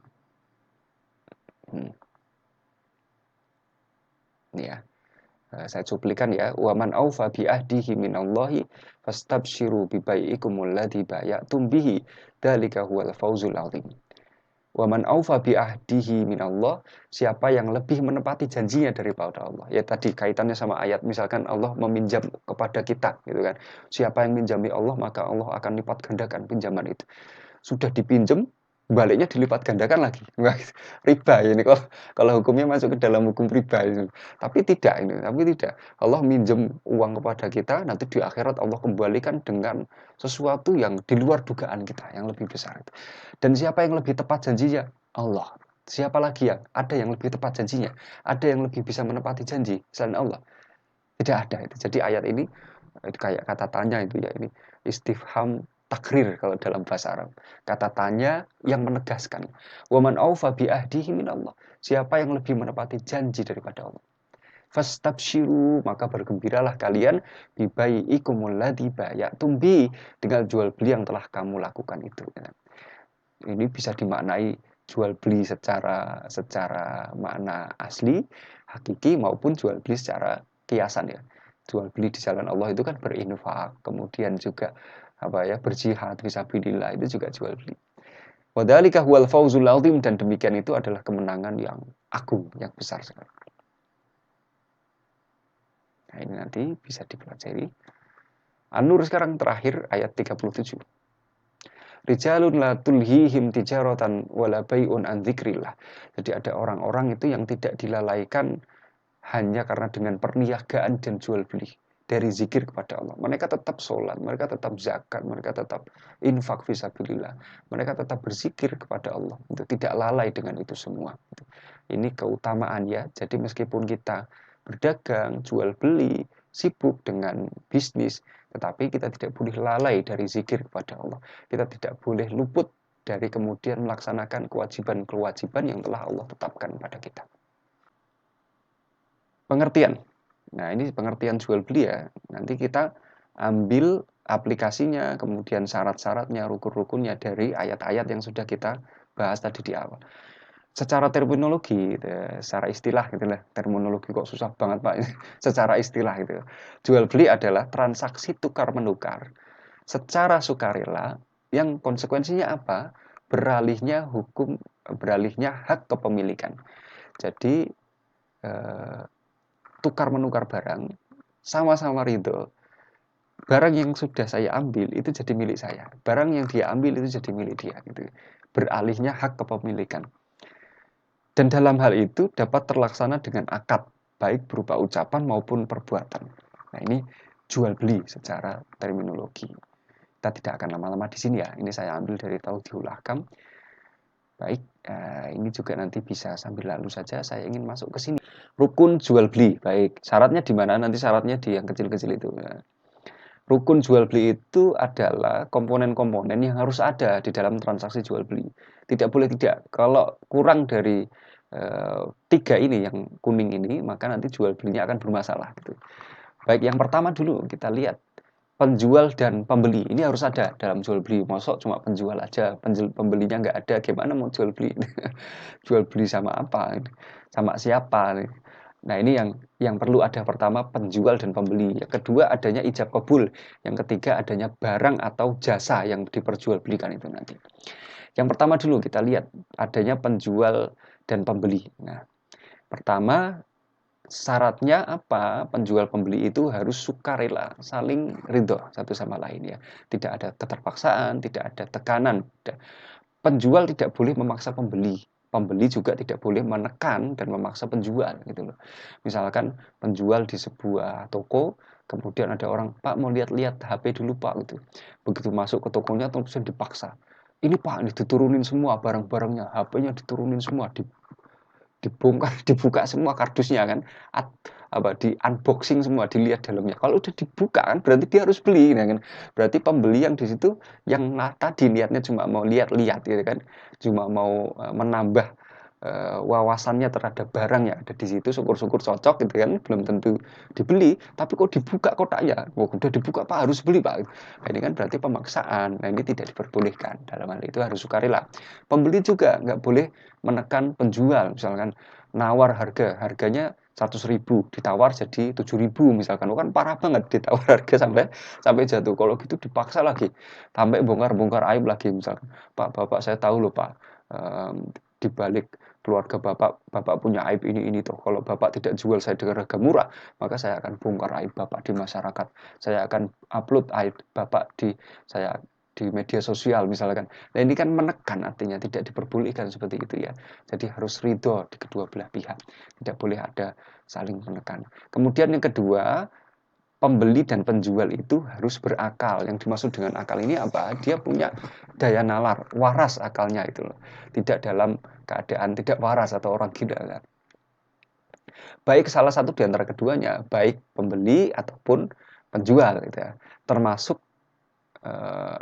Ini ya. Saya cuplikan ya. Wa man aufa bi ahdihi minallahi fastabsyiru bi bai'ikumul ladzi bay'atum bihi. Dzalika huwal fawzul 'adzim. Wa man aufa bi ahdihi minallah, siapa yang lebih menepati janjinya daripada Allah. Ya tadi kaitannya sama ayat, misalkan Allah meminjam kepada kita gitu kan. Siapa yang minjami Allah maka Allah akan lipat gandakan pinjaman itu. Sudah dipinjam baliknya dilipat gandakan lagi. Wah, riba ini kalau hukumnya masuk ke dalam hukum riba itu. Tapi tidak. Allah minjem uang kepada kita, nanti di akhirat Allah kembalikan dengan sesuatu yang di luar dugaan kita, yang lebih besar itu. Dan siapa yang lebih tepat janjinya? Allah. Siapa lagi yang ada yang lebih tepat janjinya? Ada yang lebih bisa menepati janji selain Allah? Tidak ada itu. Jadi ayat ini kayak kata tanya itu ya, ini istifham takrir kalau dalam bahasa Arab. Kata tanya yang menegaskan. Wa man aufa bi ahdihi minallah. Siapa yang lebih menepati janji daripada Allah? Fastabsyiru, maka bergembiralah kalian bibai'ikumul ladzi bay'atum bi, dengan jual beli yang telah kamu lakukan itu. Ini bisa dimaknai jual beli secara makna asli, hakiki, maupun jual beli secara kiasan ya. Jual beli di jalan Allah itu kan berinfak, kemudian juga berjihad fisabilillah, itu juga jual beli. Wadzalika huwal fawzul azim, dan demikian itu adalah kemenangan yang agung, yang besar sekali. Nah, ini nanti bisa dipelajari. An-Nur sekarang terakhir ayat 37. Rijalun la tulhihim tijaratan wala bai'un an dzikrillah. Jadi ada orang-orang itu yang tidak dilalaikan hanya karena dengan perniagaan dan jual beli dari zikir kepada Allah. Mereka tetap sholat, mereka tetap zakat, mereka tetap infak fisabilillah, mereka tetap berzikir kepada Allah. Itu tidak lalai dengan itu semua. Ini keutamaan ya. Jadi meskipun kita berdagang, jual beli, sibuk dengan bisnis, tetapi kita tidak boleh lalai dari zikir kepada Allah. Kita tidak boleh luput dari kemudian melaksanakan kewajiban-kewajiban yang telah Allah tetapkan pada kita. Pengertian. Nah, ini pengertian jual beli ya. Nanti kita ambil aplikasinya, kemudian syarat-syaratnya, rukun-rukunnya dari ayat-ayat yang sudah kita bahas tadi di awal. Secara terminologi, gitu ya, secara istilah gitu lah. Terminologi kok susah banget Pak. Secara istilah gitu. Jual beli adalah transaksi tukar menukar secara sukarela yang konsekuensinya apa? Beralihnya hak kepemilikan. Jadi tukar menukar barang, sama-sama ridho. Barang yang sudah saya ambil itu jadi milik saya. Barang yang dia ambil itu jadi milik dia. Gitu. Beralihnya hak kepemilikan. Dan dalam hal itu dapat terlaksana dengan akad, baik berupa ucapan maupun perbuatan. Nah, ini jual beli secara terminologi. Kita tidak akan lama-lama di sini ya. Ini saya ambil dari Tawdihul Ahkam. Baik, ini juga nanti bisa sambil lalu saja. Saya ingin masuk ke sini. Rukun jual beli, baik. Syaratnya di mana? Nanti syaratnya di yang kecil-kecil itu. Ya. Rukun jual beli itu adalah komponen-komponen yang harus ada di dalam transaksi jual beli. Tidak boleh tidak. Kalau kurang dari 3 ini, yang kuning ini, maka nanti jual belinya akan bermasalah. Gitu. Baik, yang pertama dulu kita lihat. Penjual dan pembeli ini harus ada dalam jual beli. Mosok cuma penjual aja, pembelinya nggak ada, gimana mau jual beli? Jual beli sama apa? Sama siapa? Nah, ini yang perlu ada. Pertama, penjual dan pembeli. Yang kedua, adanya ijab kabul. Yang ketiga, adanya barang atau jasa yang diperjualbelikan itu nanti. Yang pertama dulu kita lihat adanya penjual dan pembeli. Nah, pertama, syaratnya apa? Penjual pembeli itu harus sukarela, saling ridho satu sama lain ya. Tidak ada keterpaksaan, tidak ada tekanan. Penjual tidak boleh memaksa pembeli. Pembeli juga tidak boleh menekan dan memaksa penjual gitu loh. Misalkan penjual di sebuah toko, kemudian ada orang, "Pak, mau lihat-lihat HP dulu, Pak." gitu. Begitu masuk ke tokonya terus dipaksa. "Ini, Pak, ini diturunin semua barang-barangnya, HP-nya diturunin semua, dibongkar, dibuka semua kardusnya kan, di unboxing semua, dilihat dalamnya." Kalau udah dibuka kan berarti dia harus beli, nah kan. Berarti pembeli yang di situ yang tadi niatnya cuma mau lihat-lihat gitu kan, cuma mau menambah wawasannya terhadap barang yang ada di situ, syukur-syukur cocok gitu kan, belum tentu dibeli, tapi kok dibuka kotaknya, wah udah dibuka Pak, harus beli Pak. Nah, ini kan berarti pemaksaan. Nah, ini tidak diperbolehkan. Dalam hal itu harus sukarela. Pembeli juga nggak boleh menekan penjual, misalkan nawar harganya 100.000 ditawar jadi 7.000 misalkan. Oh, kan parah banget ditawar harga sampai jatuh. Kalau gitu dipaksa lagi, sampai bongkar-bongkar aib lagi, misalkan, "Pak, Bapak saya tahu loh Pak, di balik keluarga Bapak punya aib ini toh. Kalau Bapak tidak jual saya dengan harga murah, maka saya akan bongkar aib Bapak di masyarakat. Saya akan upload aib Bapak di media sosial," misalkan. Nah, ini kan menekan, artinya tidak diperbolehkan seperti itu ya. Jadi harus ridho di kedua belah pihak. Tidak boleh ada saling menekan. Kemudian yang kedua, pembeli dan penjual itu harus berakal. Yang dimaksud dengan akal ini apa? Dia punya daya nalar, waras akalnya itu loh. Tidak dalam keadaan tidak waras atau orang gila kan. Baik salah satu di antara keduanya, baik pembeli ataupun penjual gitu ya. Termasuk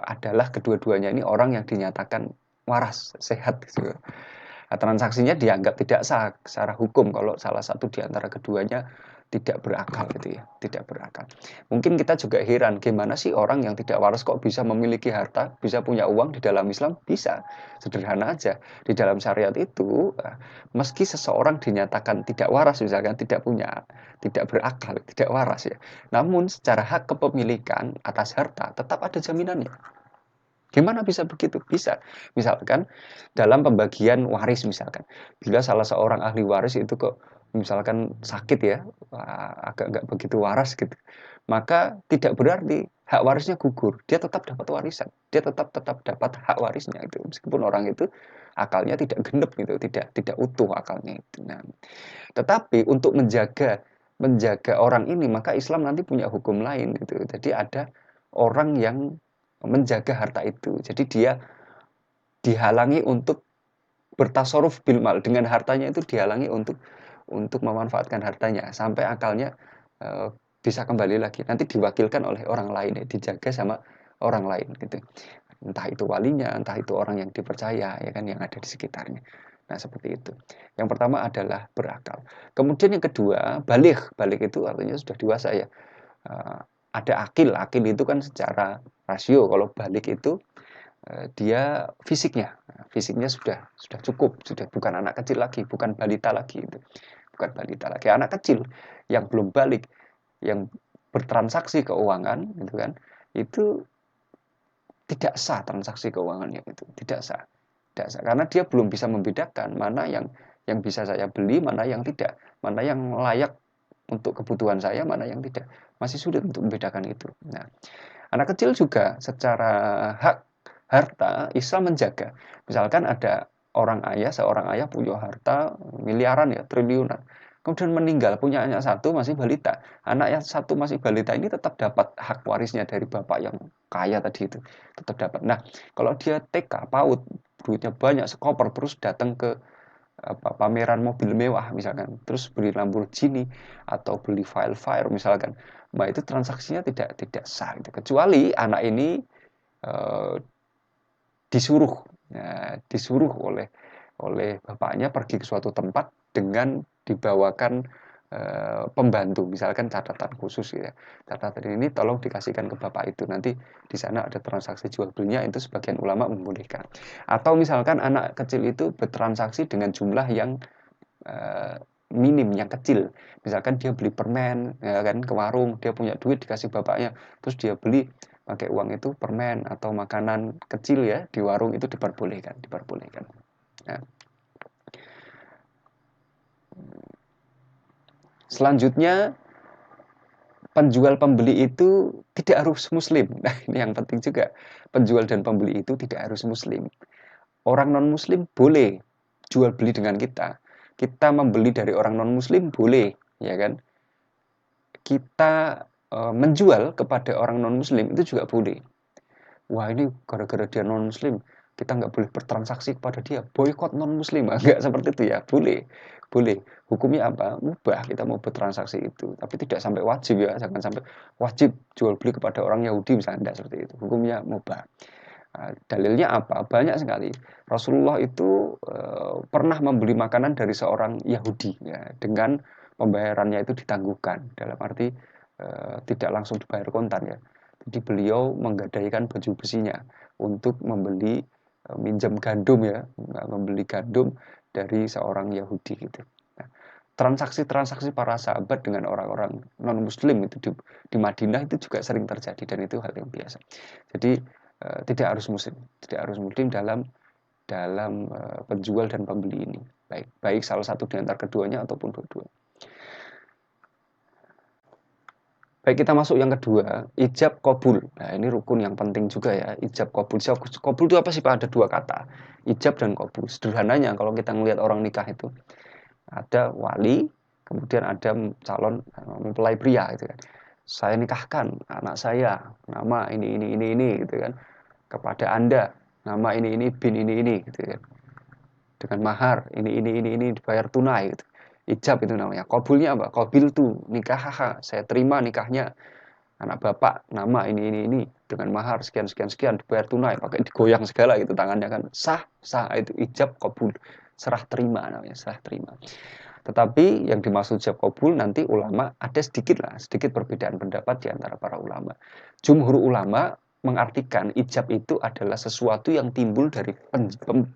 adalah kedua-duanya ini orang yang dinyatakan waras, sehat gitu. Nah, transaksinya dianggap tidak sah secara hukum kalau salah satu di antara keduanya tidak berakal gitu ya, tidak berakal. Mungkin kita juga heran, gimana sih orang yang tidak waras kok bisa memiliki harta, bisa punya uang? Di dalam Islam bisa. Sederhana aja. Di dalam syariat itu, meski seseorang dinyatakan tidak waras, misalkan tidak berakal, tidak waras ya. Namun secara hak kepemilikan atas harta tetap ada jaminannya. Gimana bisa begitu? Bisa. Misalkan dalam pembagian waris misalkan. Bila salah seorang ahli waris itu kok misalkan sakit ya, agak nggak begitu waras gitu, maka tidak berarti hak warisnya gugur. Dia tetap dapat warisan. Dia tetap tetap dapat hak warisnya itu. Meskipun orang itu akalnya tidak genep gitu, tidak utuh akalnya itu. Nah, tetapi untuk menjaga menjaga orang ini, maka Islam nanti punya hukum lain gitu. Jadi ada orang yang menjaga harta itu. Jadi dia dihalangi untuk bertasarruf bil mal, dengan hartanya itu dihalangi untuk memanfaatkan hartanya sampai akalnya eh, bisa kembali lagi. Nanti diwakilkan oleh orang lain ya, dijaga sama orang lain gitu. Entah itu walinya, entah itu orang yang dipercaya ya kan yang ada di sekitarnya. Nah, seperti itu. Yang pertama adalah berakal. Kemudian yang kedua, balik. Balik itu artinya sudah dewasa ya. Eh, ada akil. Akil itu kan secara rasio. Kalau balik itu dia fisiknya. Nah, fisiknya sudah cukup, sudah bukan anak kecil lagi, bukan balita lagi itu. Bukan balita lagi. Anak kecil yang belum balik, yang bertransaksi keuangan gitu kan. Itu tidak sah transaksi keuangannya itu, tidak sah. Tidak sah karena dia belum bisa membedakan mana yang bisa saya beli, mana yang tidak, mana yang layak untuk kebutuhan saya, mana yang tidak. Masih sulit untuk membedakan itu. Nah, anak kecil juga secara hak harta Islam menjaga. Misalkan ada seorang ayah punya harta miliaran ya, triliunan. Kemudian meninggal, punya anak satu masih balita. Anak yang satu masih balita ini tetap dapat hak warisnya dari bapak yang kaya tadi itu. Tetap dapat. Nah, kalau dia TK, PAUD, duitnya banyak, sekoper, terus datang ke pameran mobil mewah misalkan, terus beli Lamborghini atau beli Fire misalkan, nah itu transaksinya tidak sah itu. Kecuali anak ini eh, disuruh disuruh oleh oleh bapaknya pergi ke suatu tempat dengan dibawakan pembantu, misalkan catatan khusus ya. Catatan ini tolong dikasihkan ke bapak itu, nanti di sana ada transaksi jual belinya, itu sebagian ulama membolehkan. Atau misalkan anak kecil itu bertransaksi dengan jumlah yang eh, minim, yang kecil. Misalkan dia beli permen ya kan ke warung, dia punya duit dikasih bapaknya, terus dia beli pakai uang itu permen atau makanan kecil ya di warung, itu diperbolehkan. Nah, selanjutnya penjual pembeli itu tidak harus muslim. Nah, ini yang penting juga. Penjual dan pembeli itu tidak harus muslim. Orang non muslim boleh jual beli dengan kita. Kita membeli dari orang non muslim boleh, ya kan? Kita menjual kepada orang non muslim itu juga boleh. Wah, ini gara-gara dia non muslim, kita nggak boleh bertransaksi kepada dia, boykot non muslim. Nggak seperti itu ya, boleh. Hukumnya apa? Mubah kita mau bertransaksi itu, tapi tidak sampai wajib ya, jangan sampai wajib jual beli kepada orang Yahudi misalnya, tidak seperti itu. Hukumnya mubah. Nah, dalilnya apa? Banyak sekali. Rasulullah itu pernah membeli makanan dari seorang Yahudi ya, dengan pembayarannya itu ditangguhkan, dalam arti tidak langsung dibayar kontan ya. Jadi beliau menggadaikan baju besinya untuk membeli minjam gandum ya, membeli gandum dari seorang Yahudi gitu. Nah, transaksi-transaksi para sahabat dengan orang-orang non Muslim itu di Madinah itu juga sering terjadi, dan itu hal yang biasa. Jadi tidak harus muslim dalam dalam penjual dan pembeli ini, baik salah satu di antara keduanya ataupun dua-duanya. Baik, kita masuk yang kedua, ijab kabul. Nah, ini rukun yang penting juga ya, ijab kabul. Kabul itu apa sih Pak? Ada dua kata, ijab dan kabul. Sederhananya kalau kita ngelihat orang nikah itu, ada wali, kemudian ada calon mempelai pria gitu kan. Saya nikahkan anak saya, nama ini gitu kan, kepada Anda, nama ini bin ini gitu kan. Dengan mahar ini dibayar tunai gitu. Ijab itu namanya. Kabulnya apa? Kabil tuh nikah, saya terima nikahnya anak bapak, nama ini dengan mahar sekian dibayar tunai, pakai digoyang segala gitu tangannya kan, sah itu ijab kabul, serah terima namanya, serah terima. Tetapi yang dimaksud ijab kabul nanti ulama ada sedikit perbedaan pendapat di antara para ulama. Jumhur ulama mengartikan ijab itu adalah sesuatu yang timbul dari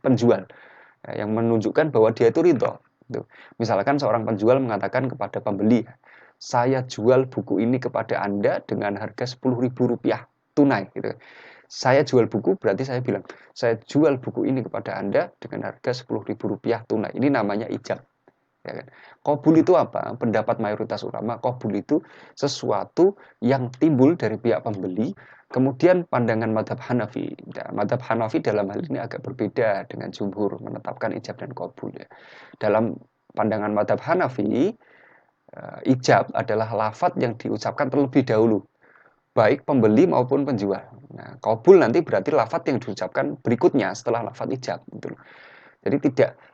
penjual, yang menunjukkan bahwa dia itu ridho. Misalkan seorang penjual mengatakan kepada pembeli, saya jual buku ini kepada Anda dengan harga Rp10.000 tunai gitu. Saya jual buku berarti saya bilang, saya jual buku ini kepada Anda dengan harga Rp10.000 tunai. Ini namanya ijab. Ya kan? Qabul itu apa? Pendapat mayoritas ulama, qabul itu sesuatu yang timbul dari pihak pembeli, kemudian pandangan madhab Hanafi. Nah, madhab Hanafi dalam hal ini agak berbeda dengan jumhur menetapkan ijab dan qabul. Ya. Dalam pandangan madhab Hanafi, ijab adalah lafadz yang diucapkan terlebih dahulu, baik pembeli maupun penjual. Nah, qabul nanti berarti lafadz yang diucapkan berikutnya setelah lafadz ijab. Gitu. Jadi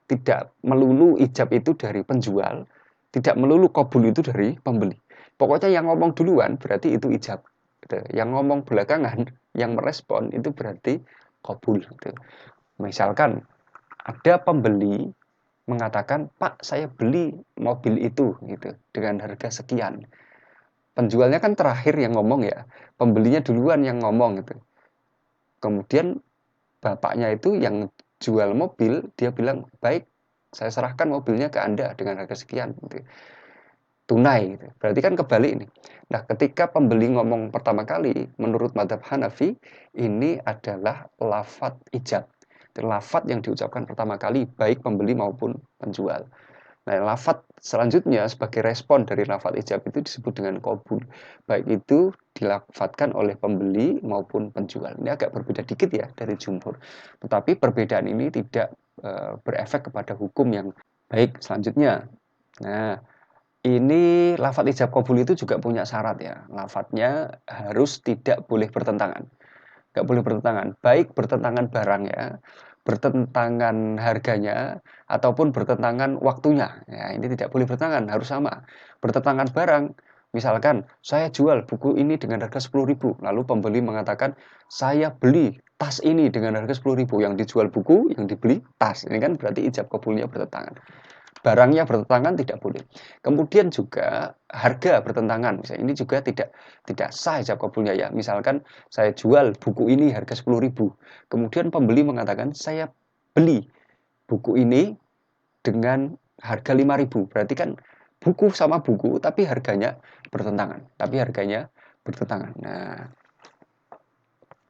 tidak melulu ijab itu dari penjual, tidak melulu qabul itu dari pembeli. Pokoknya yang ngomong duluan berarti itu ijab. Gitu. Yang ngomong belakangan, yang merespon itu berarti qabul. Gitu. Misalkan ada pembeli mengatakan, Pak, saya beli mobil itu gitu dengan harga sekian. Penjualnya kan terakhir yang ngomong ya, pembelinya duluan yang ngomong gitu. Kemudian bapaknya itu yang jual mobil, dia bilang, baik, saya serahkan mobilnya ke Anda dengan harga sekian gitu. Tunai gitu. Berarti kan kebalik ini. Nah, ketika pembeli ngomong pertama kali, menurut madhab Hanafi, ini adalah lafadz ijab. Lafadz yang diucapkan pertama kali baik pembeli maupun penjual. Nah, lafadz selanjutnya sebagai respon dari lafadz ijab itu disebut dengan qabul. Baik itu dilafadzkan oleh pembeli maupun penjual. Ini agak berbeda dikit ya dari jumhur. Tetapi perbedaan ini tidak berefek kepada hukum yang baik selanjutnya. Nah, ini lafadz ijab qabul itu juga punya syarat ya. Lafadznya harus tidak boleh bertentangan. Nggak boleh bertentangan, baik bertentangan barangnya, bertentangan harganya, ataupun bertentangan waktunya. Ya, ini tidak boleh bertentangan, harus sama. Bertentangan barang, misalkan saya jual buku ini dengan harga 10.000, lalu pembeli mengatakan saya beli tas ini dengan harga 10.000, yang dijual buku, yang dibeli tas. Ini kan berarti ijab qabulnya bertentangan. Barangnya bertentangan tidak boleh. Kemudian juga harga bertentangan. Misalnya ini juga tidak sah ijab qabulnya ya. Misalkan saya jual buku ini harga 10.000. Kemudian pembeli mengatakan saya beli buku ini dengan harga 5.000. Berarti kan buku sama buku tapi harganya bertentangan. Nah,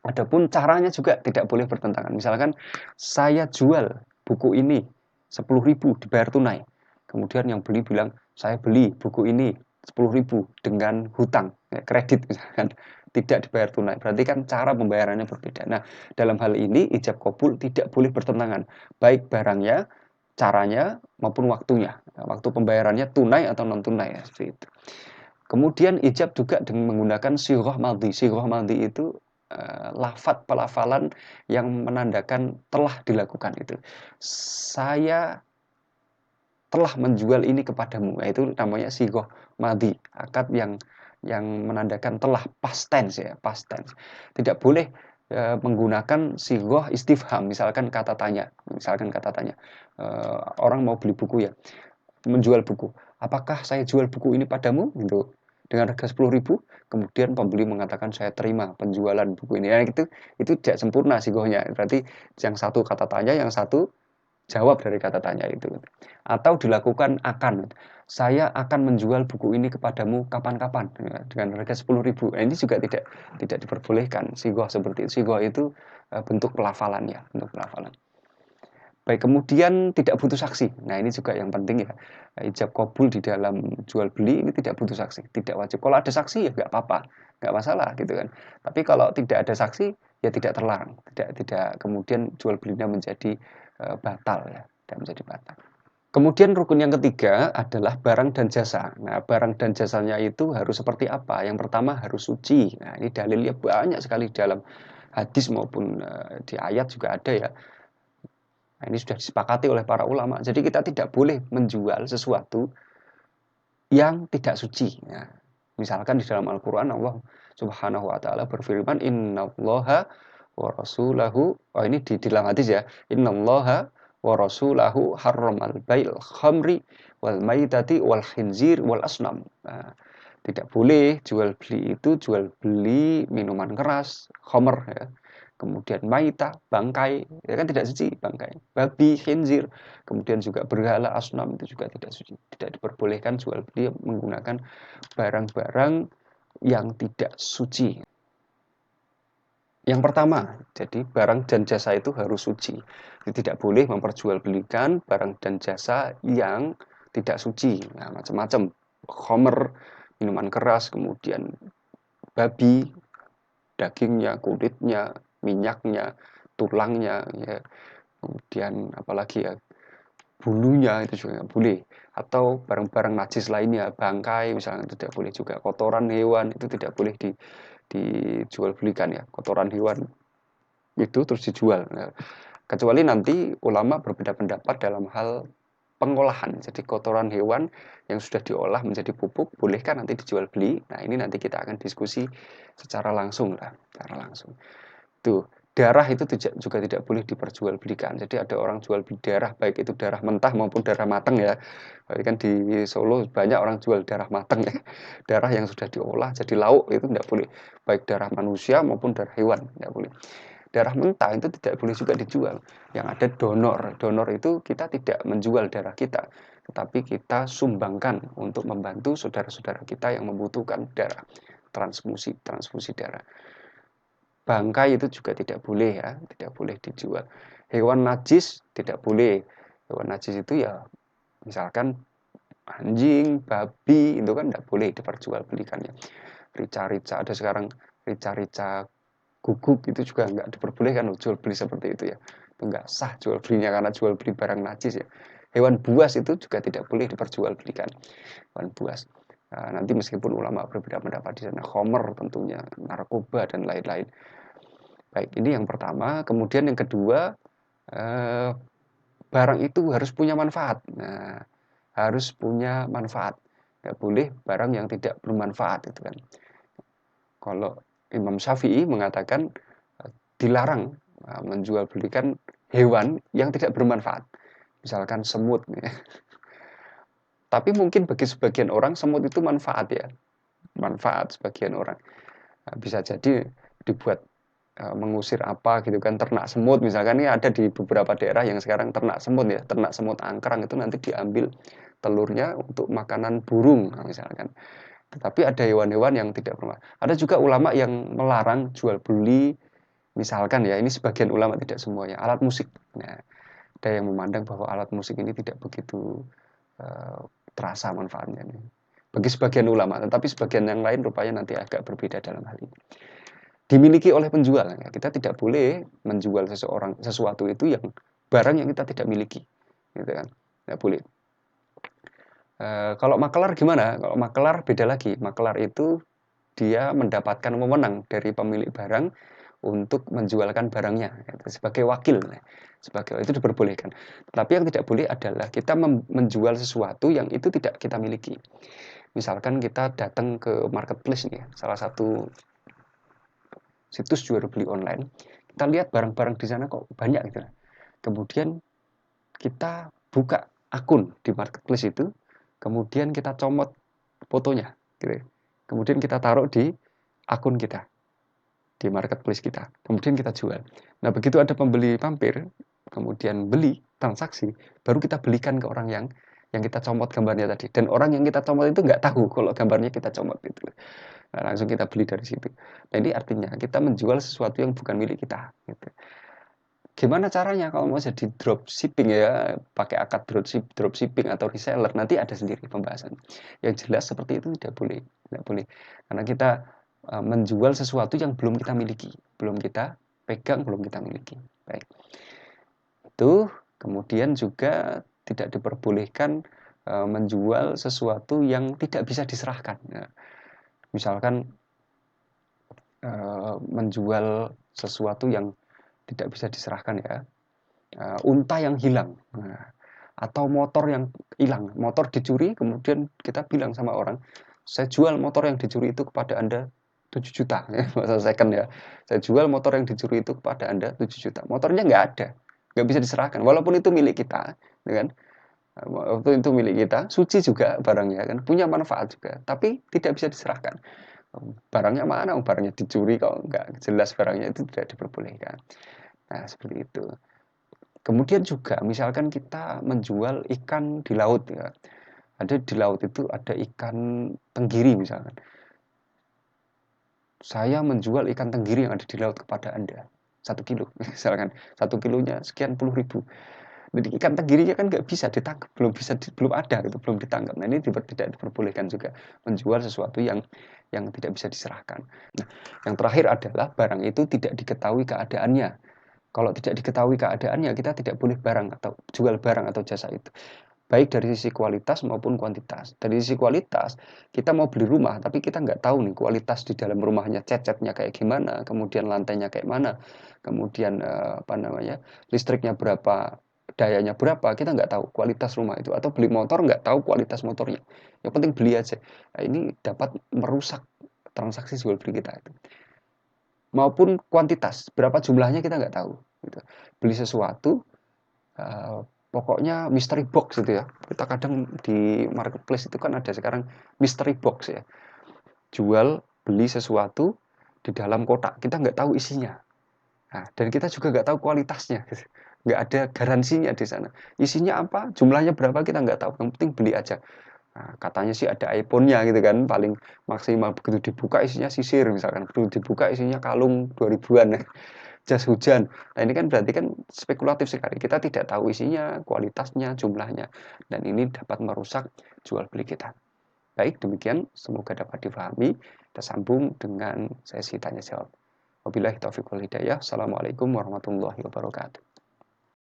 adapun caranya juga tidak boleh bertentangan. Misalkan saya jual buku ini 10.000 dibayar tunai. Kemudian yang beli bilang, saya beli buku ini 10.000 dengan hutang, kredit misalkan, tidak dibayar tunai. Berarti kan cara pembayarannya berbeda. Nah, dalam hal ini ijab qabul tidak boleh bertentangan, baik barangnya, caranya maupun waktunya. Waktu pembayarannya tunai atau non tunai ya, seperti itu. Kemudian ijab juga dengan menggunakan sighah madhi. Sighah madhi itu lafadz pelafalan yang menandakan telah dilakukan itu. Saya telah menjual ini kepadamu. Nah, itu namanya sighah madhi, akad yang menandakan telah, past tense ya, past tense. Tidak boleh menggunakan sighah istifham, misalkan kata tanya. Orang mau beli buku ya, menjual buku. Apakah saya jual buku ini padamu? Gitu. Dengan harga 10.000, kemudian pembeli mengatakan saya terima penjualan buku ini. Ya, itu tidak sempurna sighahnya. Berarti yang satu kata tanya, yang satu jawab dari kata tanya itu. Atau dilakukan akan. Saya akan menjual buku ini kepadamu kapan-kapan dengan harga 10.000. Ini juga tidak diperbolehkan sighah seperti itu. Sighah itu bentuk pelafalan ya, bentuk pelafalan. Baik, kemudian tidak butuh saksi. Nah, ini juga yang penting ya. Ijab qabul di dalam jual beli ini tidak butuh saksi, tidak wajib. Kalau ada saksi ya nggak apa-apa, nggak masalah gitu kan. Tapi kalau tidak ada saksi ya tidak terlarang, tidak kemudian jual belinya menjadi batal ya, tidak menjadi batal. Kemudian rukun yang ketiga adalah barang dan jasa. Nah, barang dan jasanya itu harus seperti apa? Yang pertama harus suci. Nah, ini dalilnya banyak sekali dalam hadis maupun di ayat juga ada ya. Nah, ini sudah disepakati oleh para ulama. Jadi kita tidak boleh menjual sesuatu yang tidak suci. Nah, misalkan di dalam Al-Quran Allah Subhanahu Wa Taala berfirman, Innallaha wa rasulahu. Oh, ini di dalam hadis ya. Innallaha wa rasulahu harramal bail khamri wal maitati wal khinzir wal asnam. Nah, tidak boleh jual beli itu jual beli minuman keras, khamr ya. Kemudian maita, bangkai, ya kan tidak suci, bangkai, babi, khinzir, kemudian juga berhala, asnam itu juga tidak suci, tidak diperbolehkan jual beli menggunakan barang-barang yang tidak suci. Yang pertama, jadi barang dan jasa itu harus suci. Tidak boleh memperjualbelikan barang dan jasa yang tidak suci. Nah, macam-macam. Khamr, minuman keras, kemudian babi, dagingnya, kulitnya, minyaknya, tulangnya, ya. Kemudian apalagi ya, bulunya itu juga nggak boleh. Atau barang-barang najis lainnya, bangkai misalnya tidak boleh juga. Kotoran hewan itu tidak boleh dijual belikan ya. Kotoran hewan itu terus dijual. Nah, kecuali nanti ulama berbeda pendapat dalam hal pengolahan. Jadi kotoran hewan yang sudah diolah menjadi pupuk, bolehkah nanti dijual beli? Nah, ini nanti kita akan diskusi secara langsung lah, secara langsung. Tuh, darah itu juga tidak boleh diperjualbelikan. Jadi ada orang jual beli darah, baik itu darah mentah maupun darah matang ya. Berarti kan di Solo banyak orang jual darah matang ya. Darah yang sudah diolah jadi lauk itu tidak boleh. Baik darah manusia maupun darah hewan, tidak boleh. Darah mentah itu tidak boleh juga dijual. Yang ada donor. Donor itu kita tidak menjual darah kita, tetapi kita sumbangkan untuk membantu saudara-saudara kita yang membutuhkan darah. Transfusi darah. Bangkai itu juga tidak boleh ya, tidak boleh dijual. Hewan najis tidak boleh. Hewan najis itu ya misalkan anjing, babi itu kan tidak boleh diperjualbelikan ya. Rica-rica ada sekarang, rica-rica guguk itu juga nggak diperbolehkan jual beli seperti itu ya. Itu nggak sah jual belinya karena jual beli barang najis ya. Hewan buas itu juga tidak boleh diperjualbelikan. Hewan buas. Nah, nanti meskipun ulama berbeda pendapat di sana, khamr tentunya, narkoba dan lain-lain. Baik, ini yang pertama. Kemudian yang kedua, eh, barang itu harus punya manfaat. Nah, harus punya manfaat. Nggak boleh barang yang tidak bermanfaat itu kan. Kalau Imam Syafi'i mengatakan dilarang menjual belikan hewan yang tidak bermanfaat. Misalkan semut. Tapi mungkin bagi sebagian orang semut itu manfaat ya. Manfaat sebagian orang. Bisa jadi dibuat mengusir apa gitu kan, ternak semut misalkan, ini ada di beberapa daerah yang sekarang ternak semut ya, ternak semut angkrang itu nanti diambil telurnya untuk makanan burung misalkan. Tetapi ada hewan-hewan yang tidak bermanfaat. Ada juga ulama yang melarang jual beli, misalkan ya, ini sebagian ulama tidak semuanya, alat musik. Nah, ada yang memandang bahwa alat musik ini tidak begitu uh, terasa manfaatnya nih. Bagi sebagian ulama, tetapi sebagian yang lain rupanya nanti agak berbeda dalam hal ini. Dimiliki oleh penjual, ya. Kita tidak boleh menjual sesuatu itu yang barang yang kita tidak miliki, gitu kan? Tidak boleh. Kalau makelar gimana? Kalau makelar beda lagi. Makelar itu dia mendapatkan wewenang dari pemilik barang untuk menjualkan barangnya sebagai wakil. Sebagai itu diperbolehkan. Tapi yang tidak boleh adalah kita menjual sesuatu yang itu tidak kita miliki. Misalkan kita datang ke marketplace nih, salah satu situs jual beli online. Kita lihat barang-barang di sana kok banyak gitu. Kemudian kita buka akun di marketplace itu, kemudian kita comot fotonya gitu. Kemudian kita taruh di akun kita, di marketplace kita, kemudian kita jual. Nah, begitu ada pembeli mampir, kemudian beli transaksi, baru kita belikan ke orang yang kita comot gambarnya tadi, dan orang yang kita comot itu nggak tahu kalau gambarnya kita comot itu. Nah, langsung kita beli dari situ. Nah, ini artinya kita menjual sesuatu yang bukan milik kita gitu. Gimana caranya kalau mau jadi dropshipping ya, pakai akad dropshipping atau reseller, nanti ada sendiri pembahasan. Yang jelas seperti itu tidak boleh, tidak boleh. Karena kita menjual sesuatu yang belum kita miliki, belum kita pegang, belum kita miliki. Baik. Itu kemudian juga tidak diperbolehkan menjual sesuatu yang tidak bisa diserahkan. Nah, misalkan menjual sesuatu yang tidak bisa diserahkan ya, unta yang hilang, atau motor yang hilang, motor dicuri, kemudian kita bilang sama orang, saya jual motor yang dicuri itu kepada Anda 7 juta, ya, masa second ya, saya jual motor yang dicuri itu kepada Anda 7 juta, motornya nggak ada, nggak bisa diserahkan, walaupun itu milik kita, ya kan? Waktu itu milik kita, suci juga barangnya kan, punya manfaat juga, tapi tidak bisa diserahkan. Barangnya mana? Barangnya dicuri kok nggak jelas barangnya, itu tidak diperbolehkan. Nah, seperti itu. Kemudian juga misalkan kita menjual ikan di laut ya. Ada di laut itu ada ikan tenggiri misalkan. saya menjual ikan tenggiri yang ada di laut kepada Anda 1 kilo, misalkan 1 kilonya sekian puluh ribu. Jadi ikan tenggirinya kan nggak bisa ditangkap, belum ada gitu, belum ditangkap. Nah ini tidak diperbolehkan juga menjual sesuatu yang tidak bisa diserahkan. Nah, yang terakhir adalah barang itu tidak diketahui keadaannya. Kalau tidak diketahui keadaannya, kita tidak boleh jual barang atau jasa itu. Baik dari sisi kualitas maupun kuantitas. Dari sisi kualitas, kita mau beli rumah, tapi kita nggak tahu nih kualitas di dalam rumahnya, cat-catnya kayak gimana, kemudian lantainya kayak mana, kemudian listriknya berapa, dayanya berapa, kita nggak tahu kualitas rumah itu. Atau beli motor nggak tahu kualitas motornya. Yang penting beli aja. Nah, ini dapat merusak transaksi jual beli kita itu. Maupun kuantitas, berapa jumlahnya kita nggak tahu. Gitu. Beli sesuatu, pokoknya mystery box gitu ya. Kita kadang di marketplace itu kan ada sekarang mystery box ya. Jual beli sesuatu di dalam kotak, kita nggak tahu isinya. Nah, dan kita juga nggak tahu kualitasnya. Nggak ada garansinya di sana. Isinya apa, jumlahnya berapa kita nggak tahu. Yang penting beli aja. Nah, katanya sih ada iPhone-nya gitu kan, paling maksimal. Begitu dibuka isinya sisir misalkan. Begitu dibuka isinya kalung 2000-an. Jas hujan. Nah, ini kan berarti kan spekulatif sekali. Kita tidak tahu isinya, kualitasnya, jumlahnya. Dan ini dapat merusak jual beli kita. Baik, demikian. Semoga dapat difahami. Kita sambung dengan sesi tanya jawab. Wabillahi taufiq wal hidayah. Assalamualaikum warahmatullahi wabarakatuh.